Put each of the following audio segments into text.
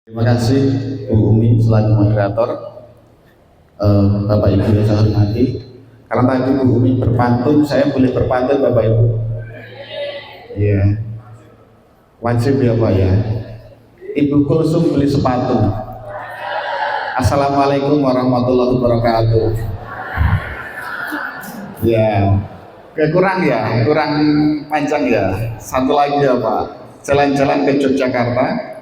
Terima kasih Bu Umi selaku moderator, Bapak Ibu yang saya hormati. Karena tadi Bu Umi berpantun, saya boleh berpantun Bapak Ibu? Iya, wajib ya Pak ya. Ibu Kulsum beli sepatu. Assalamualaikum warahmatullahi wabarakatuh. Ya, kurang ya, kurang panjang ya. Satu lagi ya Pak, jalan-jalan ke Yogyakarta.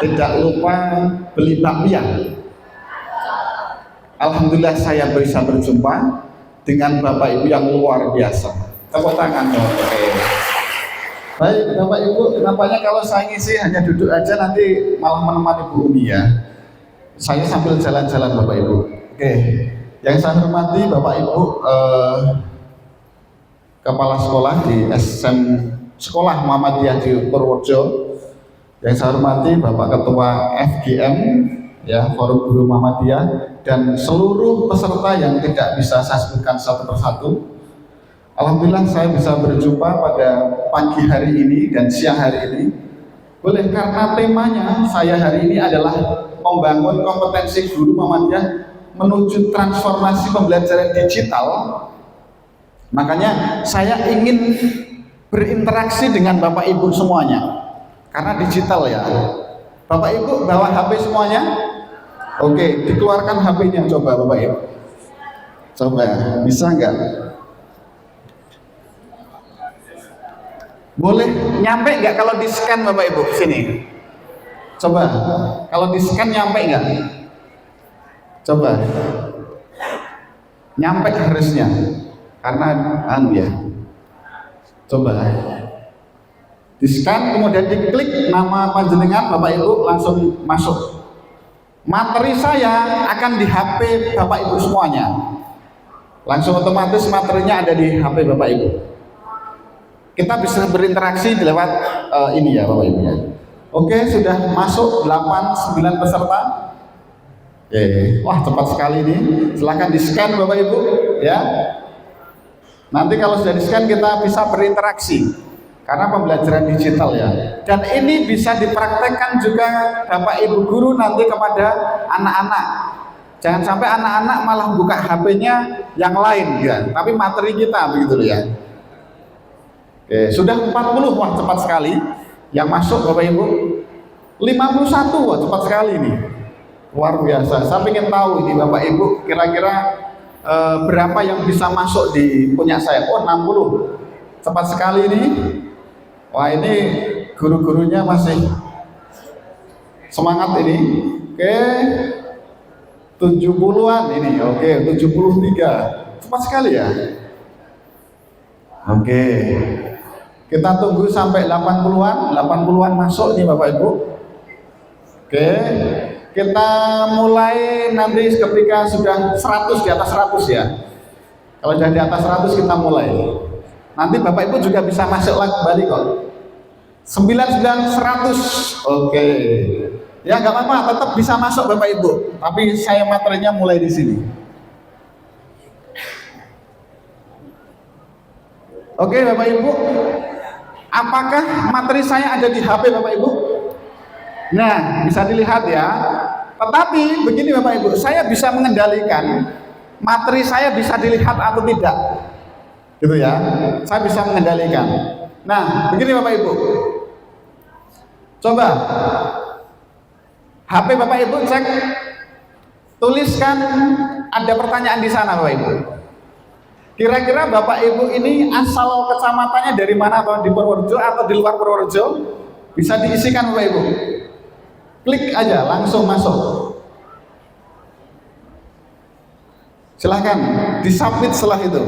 Tidak lupa beli bakpia. Alhamdulillah saya bisa berjumpa dengan Bapak Ibu yang luar biasa. Tepuk tangan dong. Baik Bapak Ibu, nampaknya kalau saya ngisi hanya duduk aja nanti malah menemani Bu Umi ya. Saya sambil jalan-jalan Bapak Ibu. Oke, yang saya hormati Bapak Ibu Kepala Sekolah di Sekolah Muhammadiyah di Purworejo. Yang saya hormati Bapak Ketua FGM ya, Forum Guru Muhammadiyah, dan seluruh peserta yang tidak bisa saya sebutkan satu persatu. Alhamdulillah saya bisa berjumpa pada pagi hari ini dan siang hari ini. Boleh karena temanya saya hari ini adalah membangun kompetensi guru Muhammadiyah menuju transformasi pembelajaran digital. Makanya saya ingin berinteraksi dengan Bapak Ibu semuanya. Karena digital ya. Bapak Ibu bawa HP semuanya? Oke, dikeluarkan HP-nya coba Bapak Ibu. Coba, bisa nggak? Boleh nyampe nggak kalau di scan Bapak Ibu sini? Coba, kalau di scan nyampe nggak? Coba, nyampe harusnya, karena ya. Coba. Di scan kemudian diklik nama panjenengan Bapak Ibu langsung masuk. Materi saya akan di HP Bapak Ibu semuanya. Langsung otomatis materinya ada di HP Bapak Ibu. Kita bisa berinteraksi lewat ini ya Bapak Ibu ya. Oke, sudah masuk 8-9 peserta. Wah cepat sekali ini. Silahkan di scan Bapak Ibu ya. Nanti kalau sudah di scan kita bisa berinteraksi. Karena pembelajaran digital ya, dan ini bisa dipraktekkan juga Bapak Ibu guru nanti kepada anak-anak. Jangan sampai anak-anak malah buka HP-nya yang lain ya, tapi materi kita begitu ya. Oke, sudah 40, wah cepat sekali yang masuk Bapak Ibu. 51, wah cepat sekali ini, luar biasa. Saya ingin tahu ini Bapak Ibu kira-kira berapa yang bisa masuk di punya saya. Oh 60, cepat sekali ini. Wah ini guru-gurunya masih semangat ini. Oke, 70-an ini. Oke, 73. Cepat sekali ya. Oke, kita tunggu sampai 80-an. 80-an masuk nih Bapak Ibu. Oke, kita mulai nanti ketika sudah 100, di atas 100 ya. Kalau sudah di atas 100 kita mulai. Nanti Bapak Ibu juga bisa masuk lagi kembali kok. 99, 100. Oke. Ya nggak apa-apa, tetap bisa masuk Bapak Ibu. Tapi saya materinya mulai di sini. Oke Bapak Ibu. Apakah materi saya ada di HP Bapak Ibu? Nah, bisa dilihat ya. Tetapi begini Bapak Ibu, saya bisa mengendalikan materi saya bisa dilihat atau tidak. Gitu ya, saya bisa mengendalikan. Nah, begini Bapak Ibu, coba HP Bapak Ibu cek, tuliskan ada pertanyaan di sana Bapak Ibu. Kira-kira Bapak Ibu ini asal kecamatannya dari mana, atau di Purworejo atau di luar Purworejo? Bisa diisikan Bapak Ibu. Klik aja, langsung masuk. Silahkan disubmit setelah itu.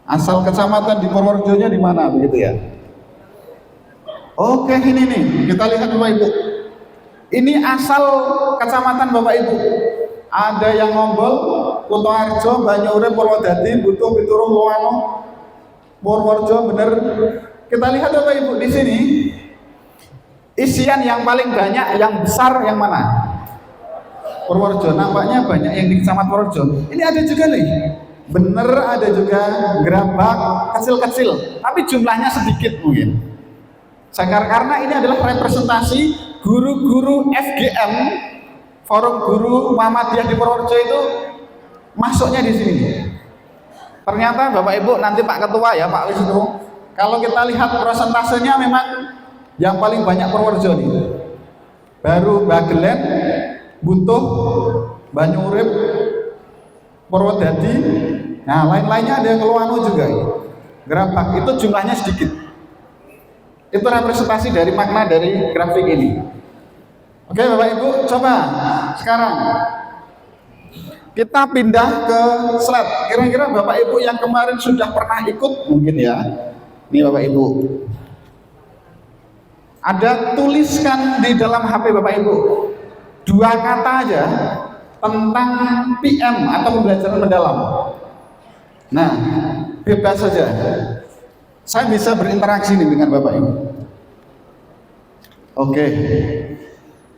Asal kecamatan di Purworejo-nya di mana begitu ya? Oke, ini nih, kita lihat Bapak Ibu. Ini asal kecamatan Bapak Ibu. Ada yang Ngombol, Kutoarjo, Banyuurip, Purwodadi, Butuh, Pituruh, Loano, Purworejo, bener. Kita lihat Bapak Ibu di sini. Isian yang paling banyak, yang besar yang mana? Purworejo. Nampaknya banyak yang di kecamatan Purworejo. Ini ada juga nih. Bener ada juga Gerabak kecil-kecil, tapi jumlahnya sedikit mungkin. Karena ini adalah representasi guru-guru FGM, Forum Guru Muhammadiyah di Purworejo itu masuknya di sini. Ternyata Bapak Ibu, nanti Pak Ketua ya, Pak Wisnu, kalau kita lihat prosentasenya memang yang paling banyak Purworejo nih. Baru Bagelen, Butuh, Banyurip, Purwodadi, nah lain-lainnya ada yang Keluanu juga. Gerabak itu jumlahnya sedikit. Itu representasi dari makna dari grafik ini. Oke Bapak Ibu, coba sekarang kita pindah ke slide. Kira-kira Bapak Ibu yang kemarin sudah pernah ikut mungkin ya. Ini Bapak Ibu. Ada tuliskan di dalam HP Bapak Ibu 2 kata aja tentang PM atau pembelajaran mendalam. Nah, bebas saja. Saya bisa berinteraksi nih dengan Bapak Ibu. Oke.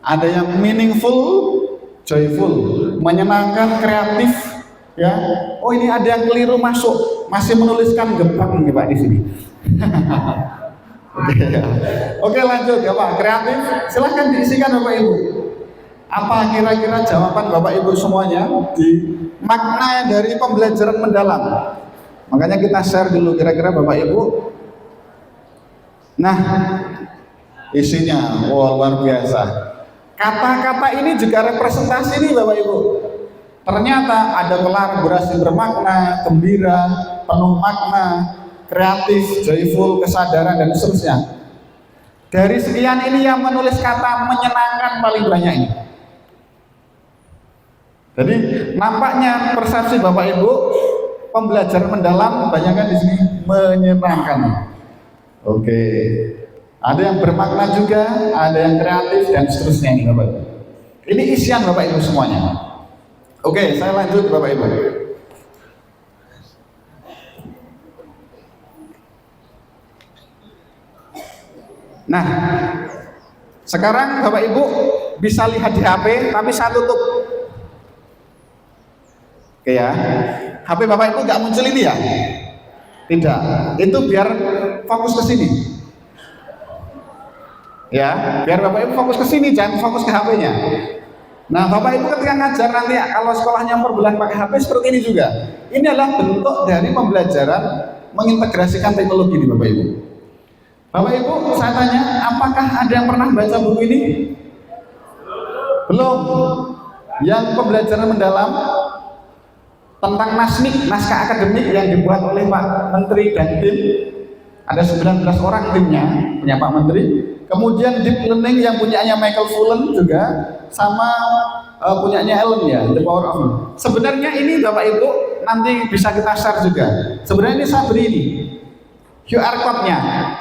Ada yang meaningful, joyful, menyenangkan, kreatif, ya. Oh ini ada yang keliru masuk, masih menuliskan gebang nih Pak di sini. Oke, ya. Oke lanjut ya Pak, kreatif. Silahkan diisikan Bapak Ibu. Apa kira-kira jawaban Bapak Ibu semuanya di makna dari pembelajaran mendalam? Makanya kita share dulu kira-kira Bapak Ibu. Nah, isinya luar biasa. Kata-kata ini juga representasi nih Bapak Ibu. Ternyata ada kolaborasi bermakna, gembira, penuh makna, kreatif, joyful, kesadaran dan seterusnya. Dari sekian ini yang menulis kata menyenangkan paling banyak ini. Jadi nampaknya persepsi Bapak Ibu pembelajaran mendalam kebanyakan di sini menyenangkan. Oke. Ada yang bermakna juga, ada yang kreatif dan seterusnya ini Bapak Ibu. Ini isian Bapak Ibu semuanya. Oke, saya lanjut Bapak Ibu. Nah, sekarang Bapak Ibu bisa lihat di HP, tapi saya tutup. Oke ya, HP Bapak Ibu nggak muncul ini ya? Tidak, itu biar fokus ke sini. Ya, biar Bapak Ibu fokus ke sini, jangan fokus ke HP-nya. Nah, Bapak Ibu ketika ngajar nanti kalau sekolahnya per bulan pakai HP seperti ini juga. Ini adalah bentuk dari pembelajaran mengintegrasikan teknologi di Bapak Ibu. Bapak Ibu, saya tanya, apakah ada yang pernah baca buku ini? Belum. Yang pembelajaran mendalam tentang NASMIK, naskah akademik yang dibuat oleh Pak Menteri dan tim. Ada 19 orang timnya, punya Pak Menteri. Kemudian deep learning yang punyanya Michael Fullen juga, sama punyanya Ellen ya, The Power of. Sebenarnya ini Bapak Ibu nanti bisa kita share juga. Sebenarnya ini saya beri ini QR code-nya,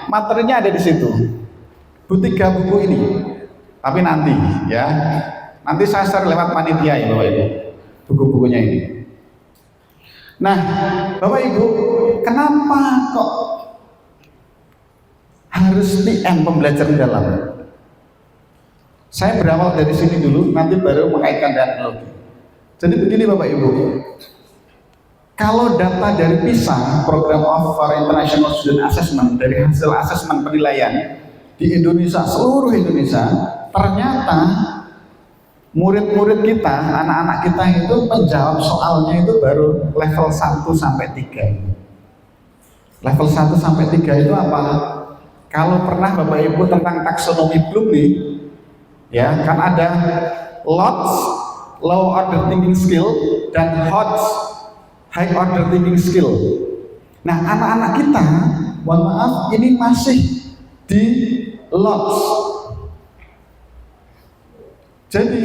materinya ada di situ. Tiga buku ini. Tapi nanti ya, nanti saya share lewat panitia ya Bapak Ibu, buku-bukunya ini. Nah, Bapak Ibu, kenapa kok harus PM pembelajaran mendalam? Saya berawal dari sini dulu, nanti baru mengaitkan teknologi. Jadi begini Bapak Ibu, kalau data dari PISA, Program of International Student Assessment, dari hasil asesmen penilaian di Indonesia, seluruh Indonesia, ternyata murid-murid kita, anak-anak kita itu menjawab soalnya itu baru level 1 sampai 3. Level 1 sampai 3 itu apa? Kalau pernah Bapak Ibu tentang taksonomi Bloom nih, ya kan ada LOTS, Low Order Thinking Skill, dan HOTS, High Order Thinking Skill. Nah, anak-anak kita, mohon maaf, ini masih di LOTS. Jadi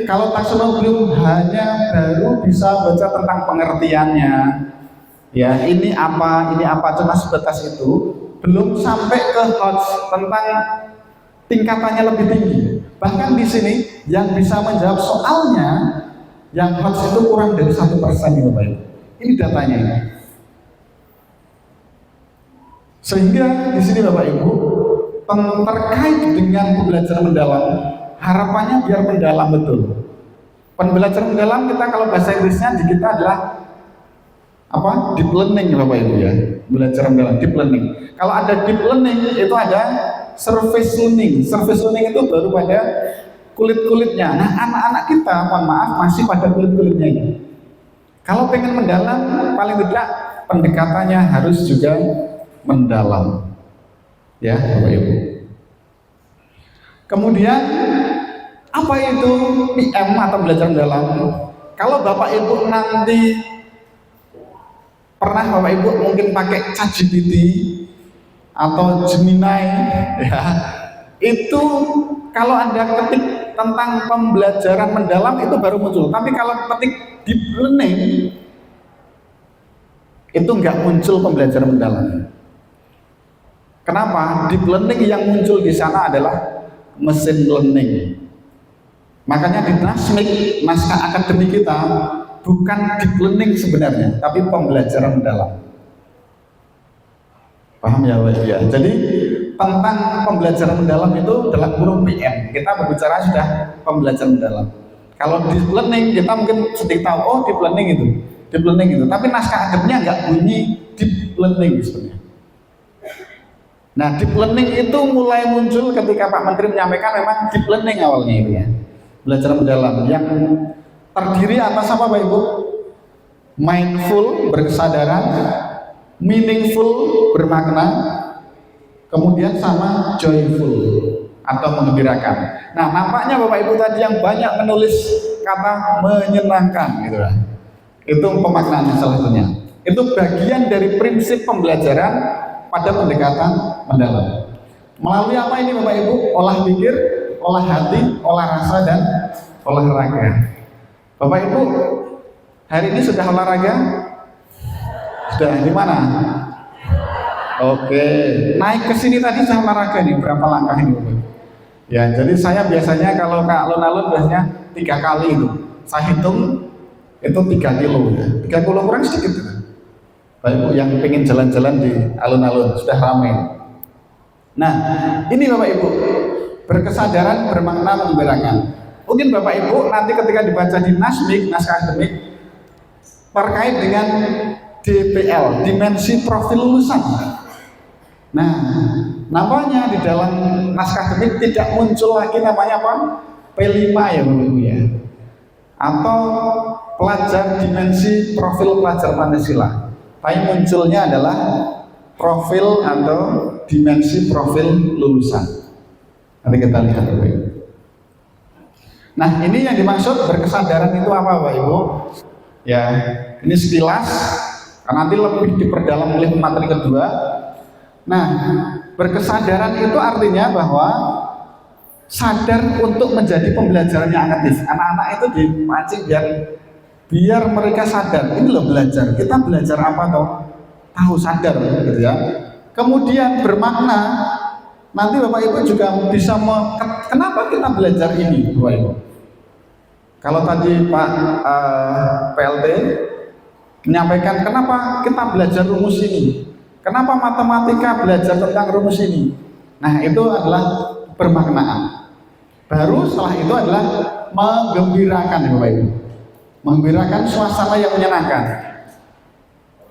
kalau taksonomi Bloom hanya baru bisa baca tentang pengertiannya, ya ini apa, cuma sebatas itu. Belum sampai ke HOTS tentang tingkatannya lebih tinggi. Bahkan di sini yang bisa menjawab soalnya yang HOTS itu kurang dari 1% ya Bapak Ibu. Ini datanya ini. Sehingga di sini Bapak Ibu terkait dengan pembelajaran mendalam, harapannya biar mendalam betul. Pembelajaran mendalam kita kalau bahasa Inggrisnya di kita adalah apa? Deep learning Bapak Ibu ya. Belajar mendalam deep learning. Kalau ada deep learning itu ada surface learning. Surface learning itu baru pada kulit-kulitnya. Nah, anak-anak kita, mohon maaf, masih pada kulit-kulitnya ini. Kalau pengen mendalam, paling tidak pendekatannya harus juga mendalam. Ya, Bapak Ibu. Kemudian apa itu PM atau belajar mendalam? Kalau Bapak Ibu nanti pernah Bapak Ibu mungkin pakai ChatGPT atau Gemini, ya, itu kalau Anda ketik tentang pembelajaran mendalam itu baru muncul. Tapi kalau ketik deep learning itu nggak muncul pembelajaran mendalam. Kenapa? Deep learning yang muncul di sana adalah machine learning. Makanya di NASMIC, naskah akademik kita, bukan deep learning sebenarnya, tapi pembelajaran mendalam. Paham ya Pak? Ya. Jadi tentang pembelajaran mendalam itu dalam kurung PM, kita berbicara sudah pembelajaran mendalam. Kalau deep learning kita mungkin sedikit tahu, oh deep learning itu, deep learning itu. Tapi naskah akademiknya nggak bunyi deep learning sebenarnya. Nah, deep learning itu mulai muncul ketika Pak Menteri menyampaikan memang deep learning awalnya itu ya. Belajar mendalam yang terdiri atas apa Pak Ibu? Mindful, berkesadaran, meaningful, bermakna, kemudian sama joyful atau menggembirakan. Nah, nampaknya Bapak Ibu tadi yang banyak menulis kata menyenangkan gitu lah. Itu pemaknaannya salah satunya. Itu bagian dari prinsip pembelajaran pada pendekatan mendalam. Melalui apa ini Bapak Ibu? Olah pikir, olah hati, olah rasa, dan olahraga. Bapak Ibu, hari ini sudah olahraga? Sudah di mana? Oke, naik ke sini tadi sudah olahraga nih, berapa langkah ini Bapak? Ya, jadi saya biasanya kalau ke alun-alun biasanya 3 kali itu. Saya hitung itu 3 kilo ya. 3 kilo kurang sedikit ya. Bapak Ibu yang pengen jalan-jalan di alun-alun sudah ramai. Nah, ini Bapak Ibu, berkesadaran, bermakna, menggembirakan. Mungkin Bapak Ibu nanti ketika dibaca di NASMIC, naskah akademik, terkait dengan DPL, dimensi profil lulusan. Nah, namanya di dalam naskah akademik tidak muncul lagi namanya apa? P5 ya Bapak Ibu ya. Atau pelajar dimensi profil pelajar Pancasila. Tapi munculnya adalah profil atau dimensi profil lulusan. Nanti kita lihat Bapak Ibu. Nah, ini yang dimaksud berkesadaran itu apa Bapak Ibu? Ya, ini sekilas, karena nanti lebih diperdalam oleh materi kedua. Nah, berkesadaran itu artinya bahwa sadar untuk menjadi pembelajaran yang aktif. Anak-anak itu dipancing biar mereka sadar. Ini loh belajar. Kita belajar apa toh? Tahu sadar gitu ya. Kemudian bermakna. Nanti Bapak Ibu juga bisa kenapa kita belajar ini, Bapak Ibu? Kalau tadi Pak PLT menyampaikan kenapa kita belajar rumus ini, kenapa matematika belajar tentang rumus ini. Nah, itu adalah bermaknaan. Baru setelah itu adalah menggembirakan ya Bapak Ibu. Menggembirakan suasana yang menyenangkan.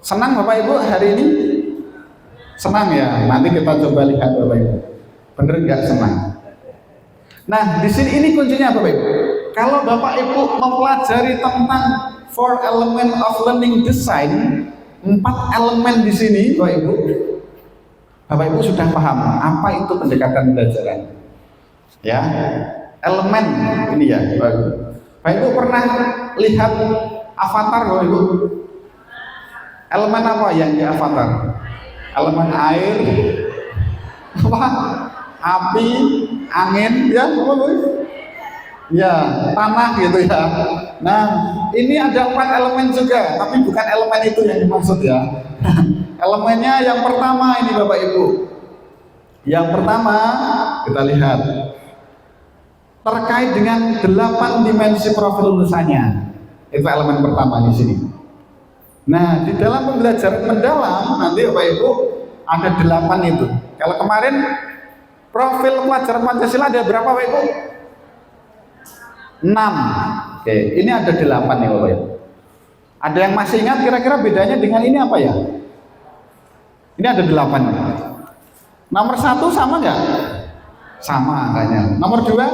Senang Bapak Ibu hari ini? Senang ya? Nanti kita coba lihat Bapak Ibu. Bener nggak senang? Nah, di sini ini kuncinya Bapak Ibu. Kalau Bapak Ibu mempelajari tentang 4 element of learning design, 4 elemen di sini Bapak Ibu, Bapak Ibu sudah paham apa itu pendekatan pembelajaran. Ya, elemen ini ya Bapak Ibu. Bapak Ibu pernah lihat avatar Bapak Ibu? Elemen apa yang di avatar? Elemen air, apa? Api, angin, ya Bapak Ibu? Ya, tanah gitu ya. Nah, ini ada 4 elemen juga, tapi bukan elemen itu yang dimaksud ya. Elemennya yang pertama ini Bapak Ibu. Yang pertama kita lihat terkait dengan 8 dimensi profil lulusannya. Itu elemen pertama di sini. Nah, di dalam pembelajaran mendalam nanti Bapak Ibu ada 8 itu. Kalau kemarin profil pelajaran Pancasila ada berapa Bapak Ibu? 6. Oke, ini ada 8 nih Bapak Ibu. Ada yang masih ingat kira-kira bedanya dengan ini apa ya? Ini ada 8. Nomor 1 sama nggak? sama kayaknya. Nomor dua,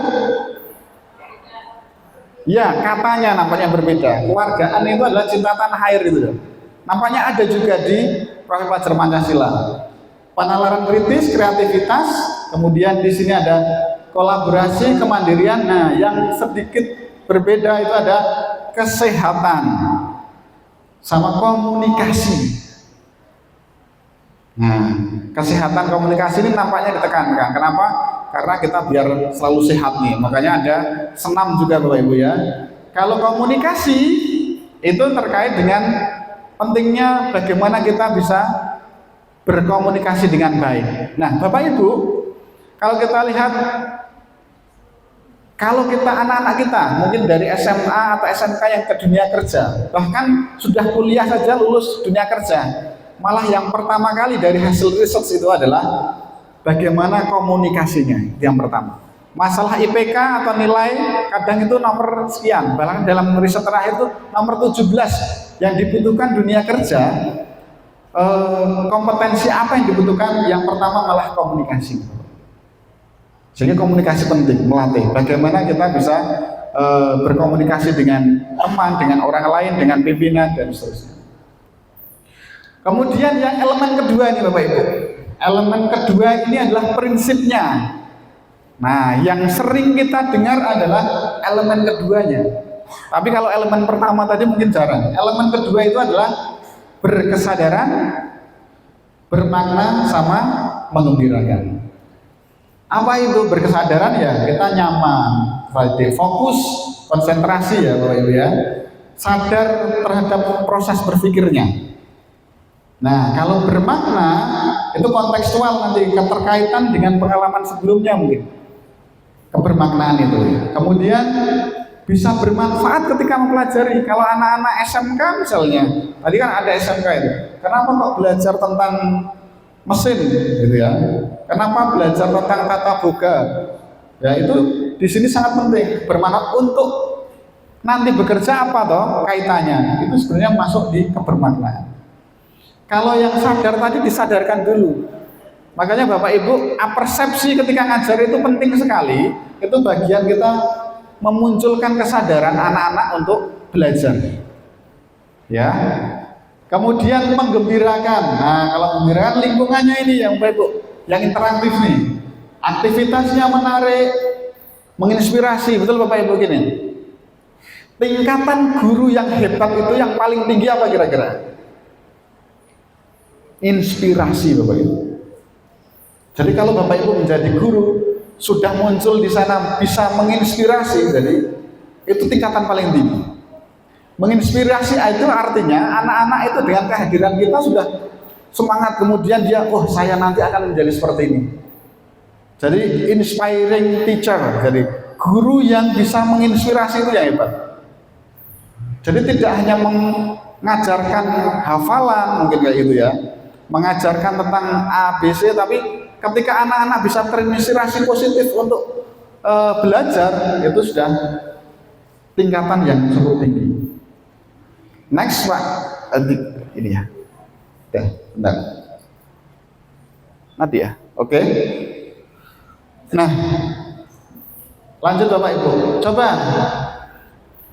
ya katanya nampaknya berbeda. Keluargaan itu adalah cinta tanah air itu. Nampaknya ada juga di profil pelajar Pancasila. Penalaran kritis, kreativitas, kemudian di sini ada kolaborasi, kemandirian. Nah, yang sedikit berbeda itu ada kesehatan sama komunikasi. Nah, kesehatan komunikasi ini nampaknya ditekankan. Kenapa? Karena kita biar selalu sehat nih. Makanya ada senam juga Bapak Ibu ya. Kalau komunikasi itu terkait dengan pentingnya bagaimana kita bisa berkomunikasi dengan baik. Nah, Bapak Ibu, kalau kita lihat, kalau kita anak-anak kita mungkin dari SMA atau SMK yang ke dunia kerja, bahkan sudah kuliah saja lulus dunia kerja, malah yang pertama kali dari hasil research itu adalah bagaimana komunikasinya. Yang pertama, masalah IPK atau nilai kadang itu nomor sekian, bahkan dalam riset terakhir itu nomor 17 yang dibutuhkan dunia kerja. Kompetensi apa yang dibutuhkan? Yang pertama malah komunikasi. Sehingga komunikasi penting, melatih bagaimana kita bisa berkomunikasi dengan teman, dengan orang lain, dengan pimpinan dan seterusnya. Kemudian yang elemen kedua ini Bapak Ibu, elemen kedua ini adalah prinsipnya. Nah, yang sering kita dengar adalah elemen keduanya. Tapi kalau elemen pertama tadi mungkin jarang. Elemen kedua itu adalah berkesadaran, bermakna, sama menggembirakan. Apa itu berkesadaran? Ya kita nyaman, fokus, konsentrasi ya Bapak Ibu ya, sadar terhadap proses berpikirnya. Nah, kalau bermakna itu kontekstual, nanti keterkaitan dengan pengalaman sebelumnya mungkin, kebermaknaan itu. Kemudian bisa bermanfaat ketika mempelajari. Kalau anak-anak SMK misalnya, tadi kan ada SMK itu, kenapa kok belajar tentang mesin gitu ya, kenapa belajar tentang tata boga ya, itu di sini sangat penting, bermanfaat untuk nanti bekerja apa toh kaitannya, itu sebenarnya masuk di kebermaknaan. Kalau yang sadar tadi disadarkan dulu. Makanya Bapak Ibu, persepsi ketika ngajar itu penting sekali. Itu bagian kita memunculkan kesadaran anak-anak untuk belajar. Ya. Kemudian menggembirakan. Nah, kalau menggembirakan lingkungannya ini yang Bapak Ibu, yang interaktif nih. Aktivitasnya menarik, menginspirasi, betul Bapak Ibu gini. Tingkatan guru yang hebat itu yang paling tinggi apa kira-kira? Inspirasi Bapak Ibu. Jadi kalau Bapak Ibu menjadi guru, sudah muncul di sana bisa menginspirasi, jadi itu tingkatan paling tinggi. Menginspirasi itu artinya anak-anak itu dengan kehadiran kita sudah semangat, kemudian dia, oh saya nanti akan menjadi seperti ini. Jadi inspiring teacher, jadi guru yang bisa menginspirasi itu yang hebat. Jadi tidak hanya mengajarkan hafalan mungkin kayak gitu ya, mengajarkan tentang ABC, tapi ketika anak-anak bisa terinspirasi positif untuk belajar, itu sudah tingkatan yang cukup tinggi. Next Pak, ini ya, oke, bentar, nanti ya, oke. Nah, lanjut Bapak Ibu, coba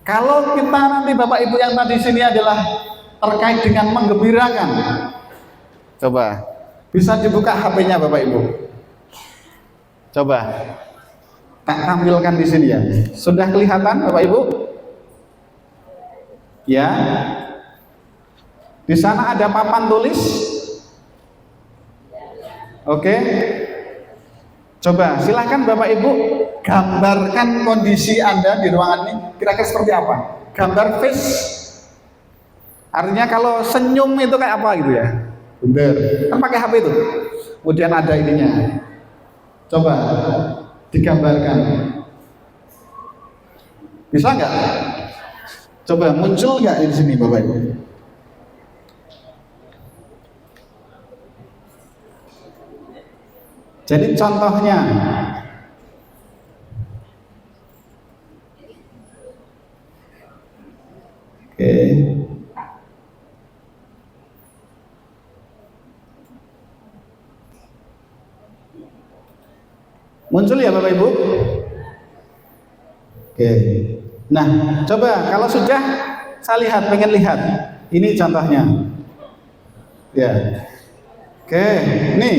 kalau kita nanti Bapak Ibu yang tadi sini adalah terkait dengan menggembirakan, coba bisa dibuka HP-nya Bapak Ibu. Coba tak tampilkan di sini ya. Sudah kelihatan Bapak Ibu? Ya. Di sana ada papan tulis. Oke. Coba silahkan Bapak Ibu gambarkan kondisi Anda di ruangan ini. Kira-kira seperti apa? Gambar face. Artinya kalau senyum itu kayak apa gitu ya? Bener. Kan pakai HP itu. Kemudian ada ininya. Coba digambarkan. Bisa nggak? Coba muncul nggak di sini Bapak Ibu? Jadi contohnya, oke. Muncul ya Bapak Ibu? Oke. Nah, coba kalau sudah saya lihat, pengen lihat. Ini contohnya. Ya. Oke, nih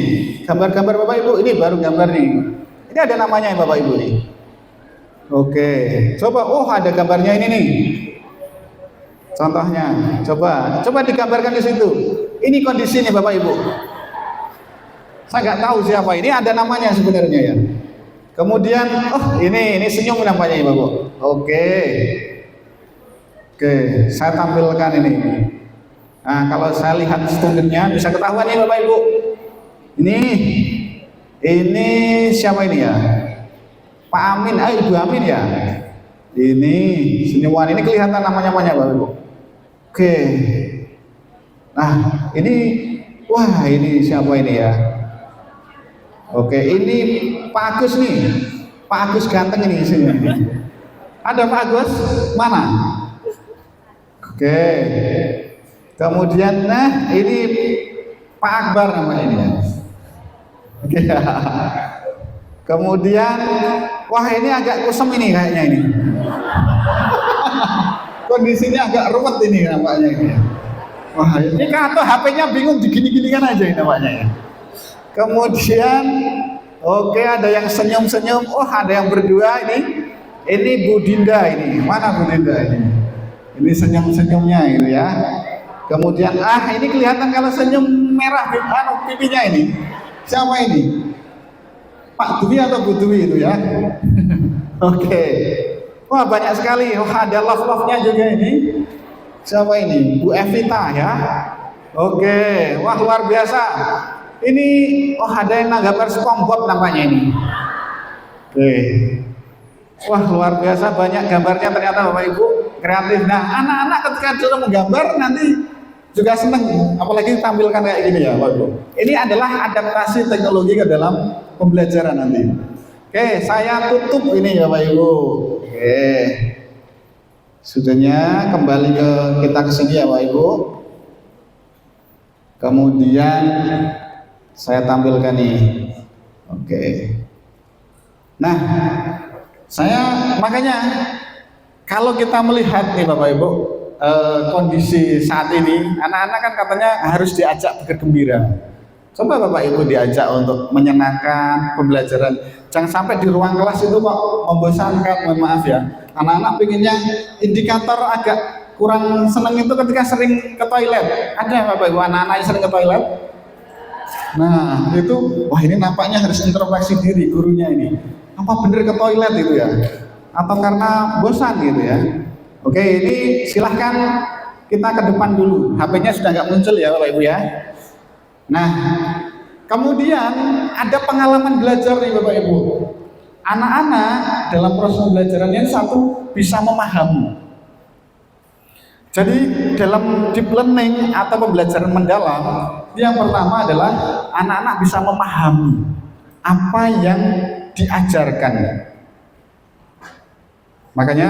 gambar-gambar Bapak Ibu, ini baru gambar nih. Ini ada namanya ya Bapak Ibu nih. Oke, coba, oh ada gambarnya ini nih. Contohnya, coba digambarkan di situ. Ini kondisinya Bapak Ibu. Saya nggak tahu siapa ini, ada namanya sebenarnya ya. Kemudian, oh ini senyum namanya ya Bapak. Oke, saya tampilkan ini. Nah, kalau saya lihat studennya bisa ketahuan nih Bapak Ibu. Ini siapa ini ya? Pak Amin, Ibu Amin ya. Ini senyuman, ini kelihatan namanya Bapak Ibu. Oke. Nah, wah ini siapa ini ya? Oke, ini Pak Agus nih. Pak Agus ganteng ini sini. Ada Pak Agus? Mana? Oke. Kemudian ini Pak Akbar namanya ini ya. Oke. Kemudian wah ini agak kusem ini kayaknya ini. Kondisinya agak ruwet ini nampaknya ini. Wah, ini kan HP-nya bingung digini-ginikan aja ini nampaknya ya. Kemudian oke, ada yang senyum-senyum. Oh, ada yang berdua ini. Ini Bu Dinda ini. Mana Bu Dinda ini? Ini senyum-senyumnya itu ya. Kemudian ini kelihatan kalau senyum merah pipinya ini. Siapa ini? Pak Dwi atau Bu Dwi itu ya? Oke. Wah banyak sekali. Oh ada love-nya juga ini. Siapa ini? Bu Evita ya. Oke. Wah luar biasa. Ini ada yang gambar SpongeBob nampaknya ini. Oke. Wah luar biasa banyak gambarnya ternyata Bapak Ibu, kreatif. Nah anak-anak ketika dulu menggambar nanti juga seneng, apalagi tampilkan kayak gini ya Bapak Ibu. Ini adalah adaptasi teknologi ke dalam pembelajaran nanti. Oke, saya tutup ini ya Bapak Ibu. Oke, sudahnya kembali kita ke sini ya Bapak Ibu. Kemudian saya tampilkan nih. Oke. Nah, makanya kalau kita melihat nih Bapak Ibu, kondisi saat ini, anak-anak kan katanya harus diajak bergembira. Coba Bapak Ibu diajak untuk menyenangkan pembelajaran. Jangan sampai di ruang kelas itu kok membosankan, mohon maaf ya. Anak-anak pengennya indikator agak kurang seneng itu ketika sering ke toilet. Ada Bapak Ibu anak-anak yang sering ke toilet? Nah itu, wah ini nampaknya harus introspeksi diri gurunya ini. Apa bener ke toilet itu ya? Atau karena bosan gitu ya? Oke, ini silahkan kita ke depan dulu. HP-nya sudah nggak muncul ya Bapak Ibu ya. Nah, kemudian ada pengalaman belajar nih Bapak Ibu. Anak-anak dalam proses pembelajarannya satu bisa memahami. Jadi dalam deep learning atau pembelajaran mendalam, yang pertama adalah anak-anak bisa memahami apa yang diajarkan. Makanya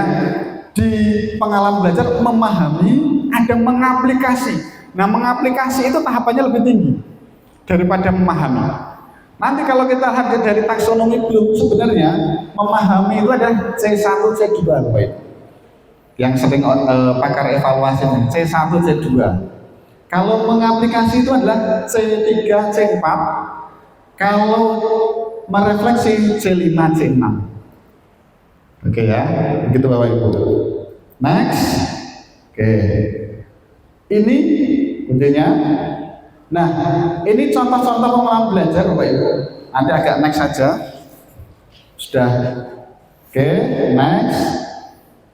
di pengalaman belajar memahami, ada mengaplikasi. Nah mengaplikasi itu tahapannya lebih tinggi daripada memahami. Nanti kalau kita lihat dari taksonomi Bloom, sebenarnya memahami itu ada C1, C2 Bapak Ibu. Yang sering pakar evaluasi C1, C2. Kalau mengaplikasi itu adalah C3, C4. Kalau merefleksi C5, C6. Oke ya, begitu Bapak Ibu. Next. Oke. Ini intinya. Nah, ini contoh-contoh pengalaman belajar Bapak Ibu. Nanti agak next saja. Sudah. Oke, next.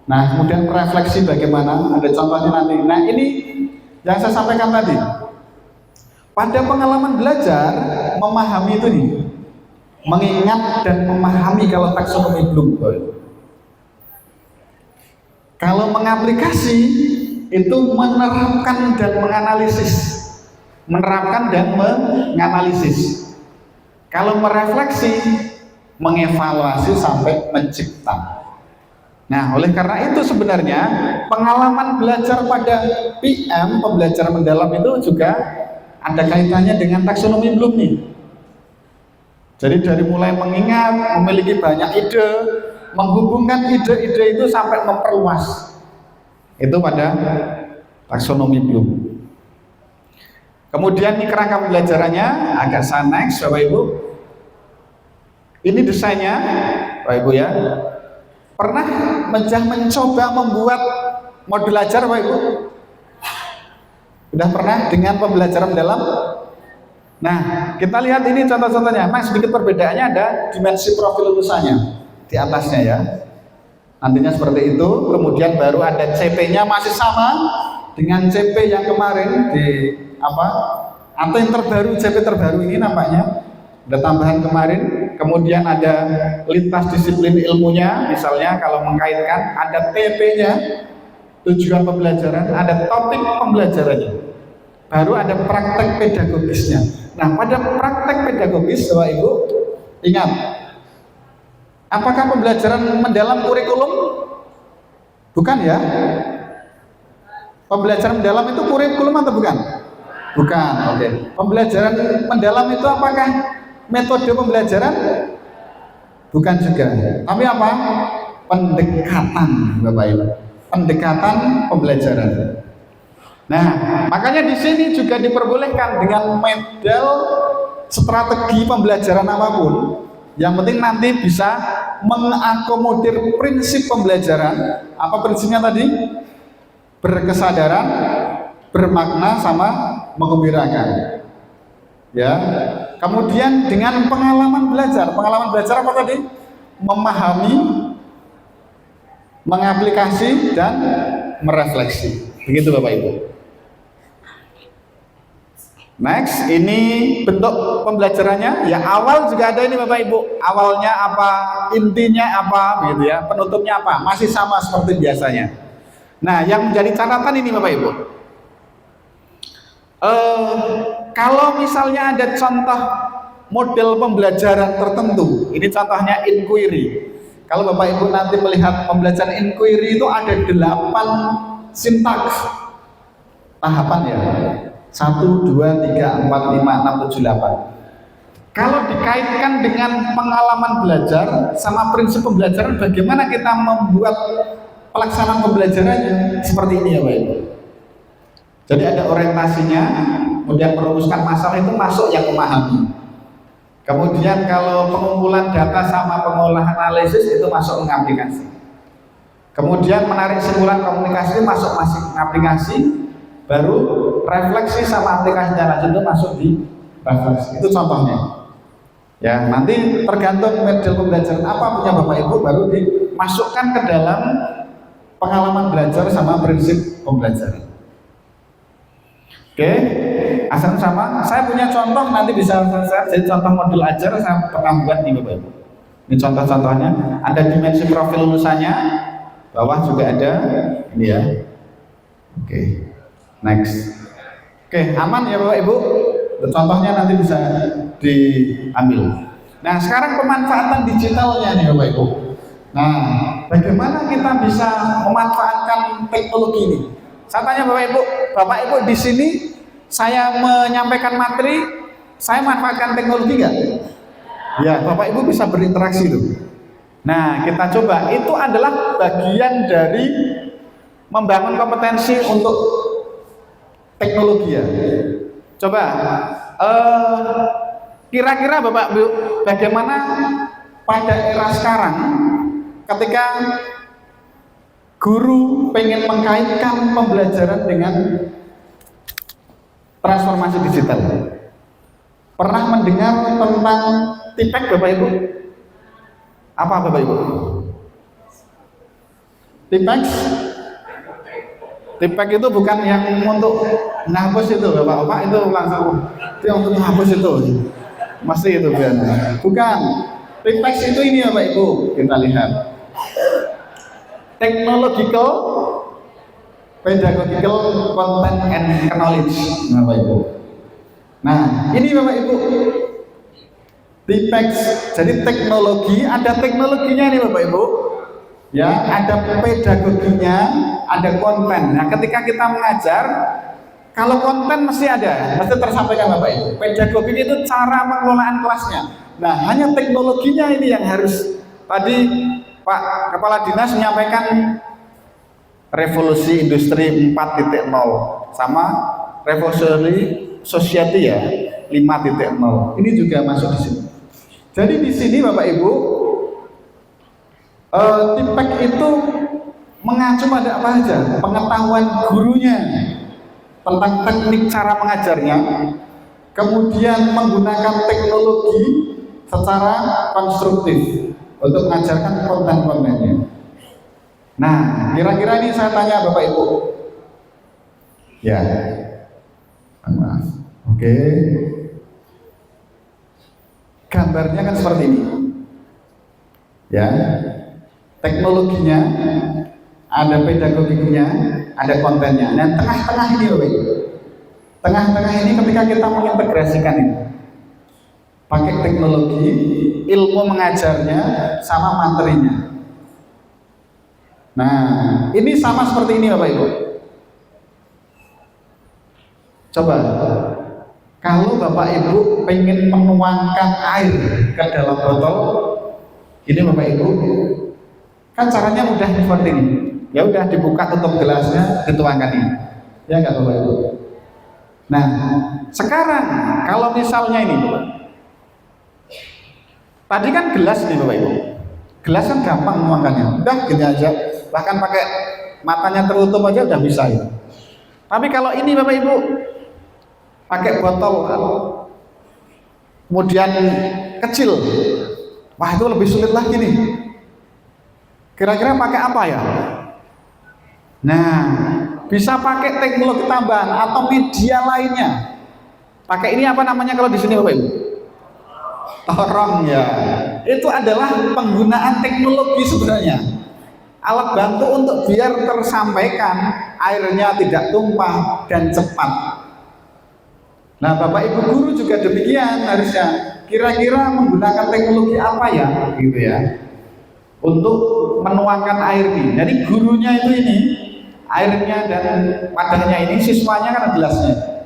Nah, kemudian refleksi bagaimana? Ada contohnya nanti. Nah, ini yang saya sampaikan tadi. Pada pengalaman belajar, memahami itu nih. Mengingat dan memahami kalau taksonomi Bloom. Kalau mengaplikasi itu menerapkan dan menganalisis. Menerapkan dan menganalisis. Kalau merefleksi, mengevaluasi sampai mencipta. Nah, oleh karena itu sebenarnya pengalaman belajar pada PM, pembelajaran mendalam itu juga ada kaitannya dengan taksonomi Bloom nih. Jadi dari mulai mengingat, memiliki banyak ide, menghubungkan ide-ide itu sampai memperluas. Itu pada taksonomi Bloom. Kemudian ini kerangka pembelajarannya, agak saya next Bapak Ibu. Ini desainnya Bapak Ibu ya. Pernah mencoba membuat modul ajar Bapak Ibu? Sudah pernah dengan pembelajaran dalam? Nah, kita lihat ini contoh-contohnya. Nah, sedikit perbedaannya ada dimensi profil lulusannya di atasnya ya. Nantinya seperti itu. Kemudian baru ada CP-nya masih sama dengan CP yang kemarin di apa? Atau yang terbaru, CP terbaru ini nampaknya ada tambahan kemarin. Kemudian ada lintas disiplin ilmunya, misalnya kalau mengkaitkan ada TP-nya, tujuan pembelajaran, ada topik pembelajarannya. Baru ada praktek pedagogisnya. Nah, pada praktek pedagogis, Bapak Ibu, ingat, apakah pembelajaran mendalam kurikulum? Bukan ya? Pembelajaran mendalam itu kurikulum atau bukan? Bukan, oke. Pembelajaran mendalam itu apakah metode pembelajaran? Bukan juga. Tapi apa? Pendekatan, Bapak Ibu. Pendekatan pembelajaran. Nah, makanya di sini juga diperbolehkan dengan model strategi pembelajaran apapun. Yang penting nanti bisa mengakomodir prinsip pembelajaran. Apa prinsipnya tadi? Berkesadaran, bermakna, sama menggembirakan. Ya. Kemudian dengan pengalaman belajar. Pengalaman belajar apa tadi? Memahami, mengaplikasi, dan merefleksi. Begitu Bapak Ibu. Next, ini bentuk pembelajarannya. Ya, awal juga ada ini Bapak Ibu. Awalnya apa, intinya apa, gitu ya. Penutupnya apa, masih sama seperti biasanya. Nah, yang menjadi catatan ini Bapak Ibu. Kalau misalnya ada contoh model pembelajaran tertentu, ini contohnya inquiry. Kalau Bapak Ibu nanti melihat pembelajaran inquiry itu ada 8 sintaks tahapan ya. 1, 2, 3, 4, 5, 6, 7, 8. Kalau dikaitkan dengan pengalaman belajar sama prinsip pembelajaran, bagaimana kita membuat pelaksanaan pembelajarannya? Seperti ini ya Pak Ibu. Jadi ada orientasinya, kemudian merumuskan masalah itu masuk yang memahami. Kemudian kalau pengumpulan data sama pengolahan analisis itu masuk mengaplikasi. Kemudian menarik simpulan komunikasi itu masuk aplikasi. Baru refleksi sama aplikasi lanjut itu masuk di refleksi. Itu contohnya. Ya, nanti tergantung model pembelajaran apa punya Bapak Ibu, baru dimasukkan ke dalam pengalaman belajar sama prinsip pembelajaran. Oke, asal sama. Saya punya contoh, nanti bisa saya jadi contoh modul ajar saya pernah buat nih Bapak Ibu. Ini contoh-contohnya. Ada dimensi profil lulusannya, bawah juga ada ini ya. Oke. Next. Oke, aman ya Bapak Ibu? Contohnya nanti bisa diambil. Nah, sekarang pemanfaatan digitalnya nih Bapak Ibu. Nah, bagaimana kita bisa memanfaatkan teknologi ini? Saya tanya Bapak Ibu di sini saya menyampaikan materi, saya manfaatkan teknologi nggak? Ya, Bapak Ibu bisa berinteraksi tuh. Nah, kita coba. Itu adalah bagian dari membangun kompetensi untuk teknologi ya. Coba kira-kira Bapak Ibu, bagaimana pada era sekarang ketika guru pengen mengkaitkan pembelajaran dengan transformasi digital? Pernah mendengar tentang TIPEK Bapak Ibu? Apa Bapak Ibu? TIPEK itu bukan yang untuk menghapus itu Bapak, itu langsung itu yang untuk menghapus itu masih itu bukan. TIPEK itu ini Bapak Ibu, kita lihat technological pedagogical content and knowledge Bapak Ibu. Nah ini Bapak Ibu TIPEK, jadi teknologi, ada teknologinya nih Bapak Ibu ya, ada pedagoginya, ada konten. Nah ketika kita mengajar, kalau konten mesti ada, mesti tersampaikan Bapak Ibu. Pedagogi itu cara pengelolaan kelasnya, Nah, hanya teknologinya ini yang harus, tadi Pak Kepala Dinas menyampaikan revolusi industri 4.0 sama revolusi society ya 5.0. Ini juga masuk di sini. Jadi di sini Bapak Ibu, TIPEK itu mengacu pada apa aja? Pengetahuan gurunya tentang teknik cara mengajarnya, kemudian menggunakan teknologi secara konstruktif untuk mengajarkan konten-kontennya. Nah, kira-kira ini saya tanya Bapak Ibu. Ya, maaf. Oke. Gambarnya kan seperti ini. Ya, teknologinya, ada pedagoginya, ada kontennya. Dan tengah-tengah ini Bapak Ibu. Tengah-tengah ini ketika kita mengintegrasikan ini, pakai teknologi, ilmu mengajarnya, sama materinya. Nah, ini sama seperti ini Bapak Ibu. Coba, kalau Bapak Ibu pengen menuangkan air ke dalam botol, ini Bapak Ibu, kan caranya mudah seperti ini. Ya udah, dibuka tutup gelasnya, dituangkan ini. Ya enggak Bapak Ibu? Nah, sekarang kalau misalnya ini, tadi kan gelas nih Bapak Ibu. Gelas kan gampang menuangkannya, udah gini aja. Bahkan pakai matanya tertutup aja udah bisa ya. Tapi kalau ini Bapak Ibu pakai botol kemudian kecil, wah itu lebih sulit lagi nih. Kira-kira pakai apa ya? Nah, bisa pakai teknologi tambahan atau media lainnya. Pakai ini apa namanya kalau di sini Bapak Ibu? Torong ya. Itu adalah penggunaan teknologi sebenarnya. Alat bantu untuk biar tersampaikan, airnya tidak tumpah dan cepat. Nah, Bapak Ibu guru juga demikian harusnya. Kira-kira menggunakan teknologi apa ya, gitu ya, untuk menuangkan air ini. Jadi gurunya itu ini, airnya dan wadahnya ini, siswanya kan gelasnya.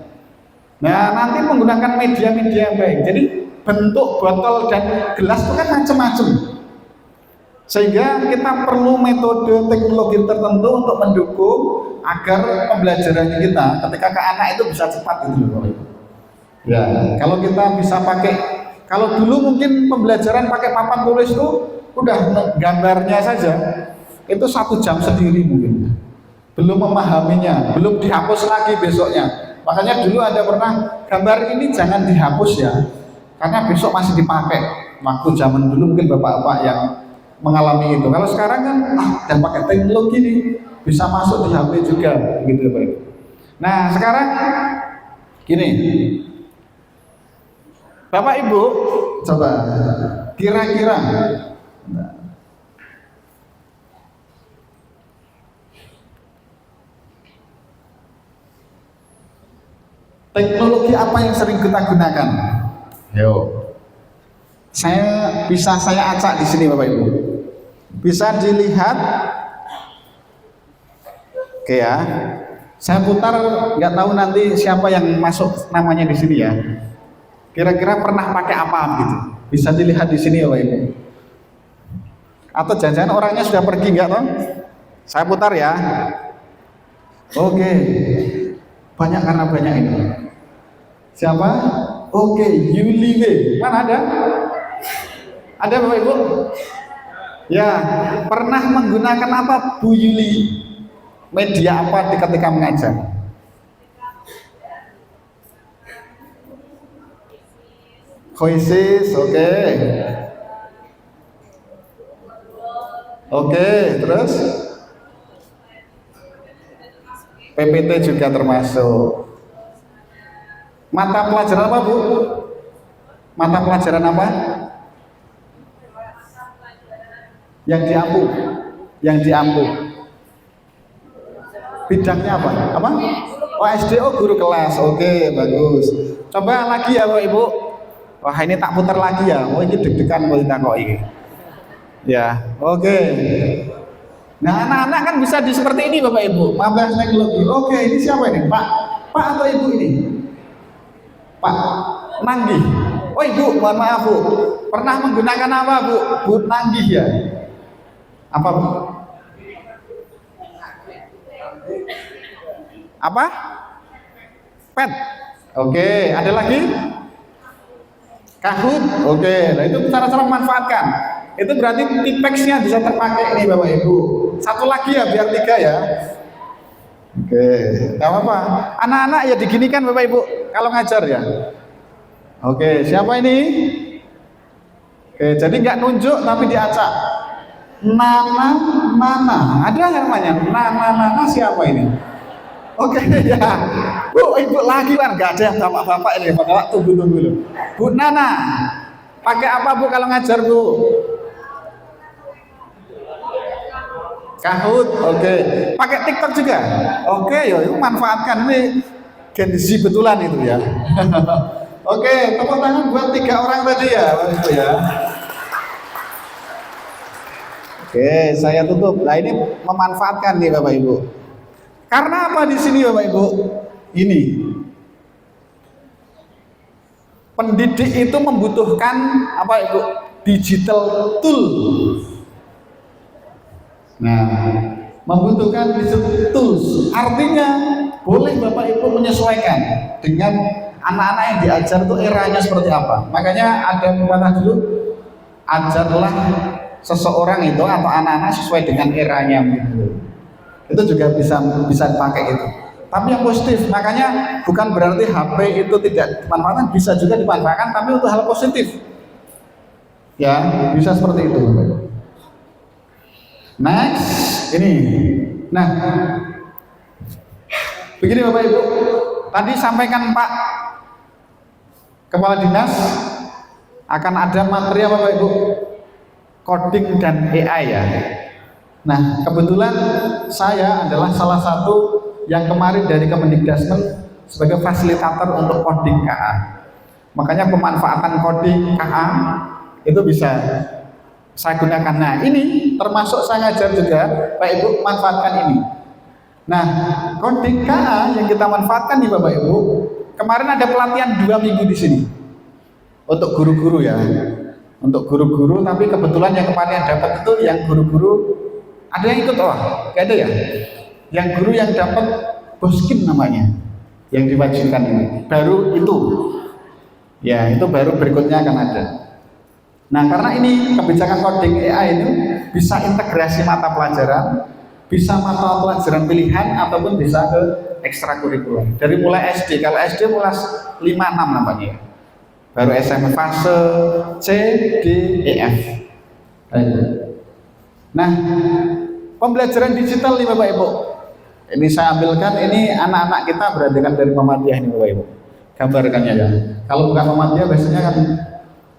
Nah, nanti menggunakan media-media yang baik. Jadi bentuk botol dan gelas itu kan macam-macam. Sehingga kita perlu metode teknologi tertentu untuk mendukung agar pembelajaran kita ketika ke anak itu bisa cepat gitu loh. Ya, kalau kita bisa pakai, kalau dulu mungkin pembelajaran pakai papan tulis itu udah gambarnya saja itu 1 jam sendiri mungkin. Belum memahaminya, belum dihapus lagi besoknya. Makanya dulu ada pernah gambar ini jangan dihapus ya, karena besok masih dipakai. Waktu zaman dulu mungkin bapak-bapak yang mengalami itu. Kalau sekarang kan dan pakai teknologi nih bisa masuk di HP juga gitu Pak. Nah, sekarang gini. Bapak Ibu, coba kira-kira teknologi apa yang sering kita gunakan? Yo. Saya acak di sini Bapak Ibu. Bisa dilihat. Oke ya. Saya putar, nggak tahu nanti siapa yang masuk namanya di sini ya. Kira-kira pernah pakai apa gitu? Bisa dilihat di sini ya Bapak Ibu. Atau jangan-jangan orangnya sudah pergi nggak toh? Saya putar ya. Oke. Banyak karena banyak ini. Siapa? Oke, Yuliwe. Mana ada? Ada Bapak Ibu? Ya, pernah menggunakan apa Bu Yuli? Media apa ketika mengajar? Voices, oke. Oke, terus PPT juga termasuk. Mata pelajaran apa Bu? Mata pelajaran apa? Yang diampu. Yang diampu. Bidangnya apa? Apa? Oh SDO guru kelas. Oke, bagus. Coba lagi ya Bapak Ibu. Wah ini tak putar lagi ya. Oh ini deg-degan mau ditakok ini. Ya, oke. Nah anak-anak kan bisa di seperti ini Bapak Ibu. 15 teknologi. Oke, ini siapa ini? Pak atau Ibu ini? Pak Nanggi. Oh Ibu, mohon maaf Bu. pernah menggunakan apa Bu? Bu Nanggih ya? Apa Bu? Apa? Pet. Oke, ada lagi? Kahoot. Oke, nah itu cara-cara memanfaatkan. Itu berarti tipexnya bisa terpakai nih Bapak Ibu. Satu lagi ya, biar 3 ya. Oke, nggak apa-apa. Anak-anak ya diginikan Bapak Ibu kalau ngajar ya. Oke, siapa ini? Oke, jadi nggak nunjuk tapi diacak. Nana, Nana. Ada yang namanya Nana, Nana siapa ini? Oke ya, Bu, Ibu lagi kan nggak ada yang bapak-bapak ini, bapak tunggu dulu. Bu Nana, pakai apa Bu kalau ngajar Bu? Kahoot, oke. Pakai TikTok juga? Oke, ya itu manfaatkan, ini Gen Z betulan itu ya. Oke, tepuk tangan buat 3 orang tadi ya, Bapak Ibu ya. Oke, saya tutup. Nah ini memanfaatkan nih Bapak Ibu. Karena apa di sini Bapak Ibu? Ini pendidik itu membutuhkan apa Ibu? Digital tool. Nah, membutuhkan digital tools. Artinya boleh Bapak Ibu menyesuaikan dengan anak-anak yang diajar itu eranya seperti apa. Makanya ada pepatah dulu, ajarlah seseorang itu atau anak-anak sesuai dengan eranya gitu. Itu juga bisa dipakai itu. Tapi yang positif, makanya bukan berarti HP itu tidak dimanfaatkan, bisa juga dimanfaatkan, tapi untuk hal positif. Ya, bisa seperti itu. Next, ini. Nah, begini Bapak Ibu, tadi sampaikan Pak Kepala Dinas akan ada materi apa Bapak Ibu? Coding dan AI ya. Nah, kebetulan saya adalah salah satu yang kemarin dari Kemendikbudristek sebagai fasilitator untuk coding KA. Makanya pemanfaatan coding KA itu bisa saya gunakan. Nah, ini termasuk saya ngajar juga, Pak Ibu manfaatkan ini. Nah, coding KA yang kita manfaatkan nih Bapak Ibu, kemarin ada pelatihan 2 minggu di sini untuk guru-guru ya. Untuk guru-guru, tapi kebetulan yang kemarin yang dapat itu yang guru-guru ada yang ikut gak ada ya? Yang guru yang dapat boskin namanya, yang diwajibkan ini, baru itu. Ya, itu baru berikutnya akan ada. Nah, karena ini kebijakan coding AI itu bisa integrasi mata pelajaran, bisa mata pelajaran pilihan ataupun bisa ke ekstrakurikuler. Dari mulai SD, kalau SD mulai 5-6 namanya. Baru SMP fase C, D, E, F. Nah, pembelajaran digital nih Bapak Ibu. Ini saya ambilkan, ini anak-anak kita berarti kan dari Muhammadiyah nih Bapak Ibu. Gambarkannya ya. Kalau bukan Muhammadiyah biasanya kan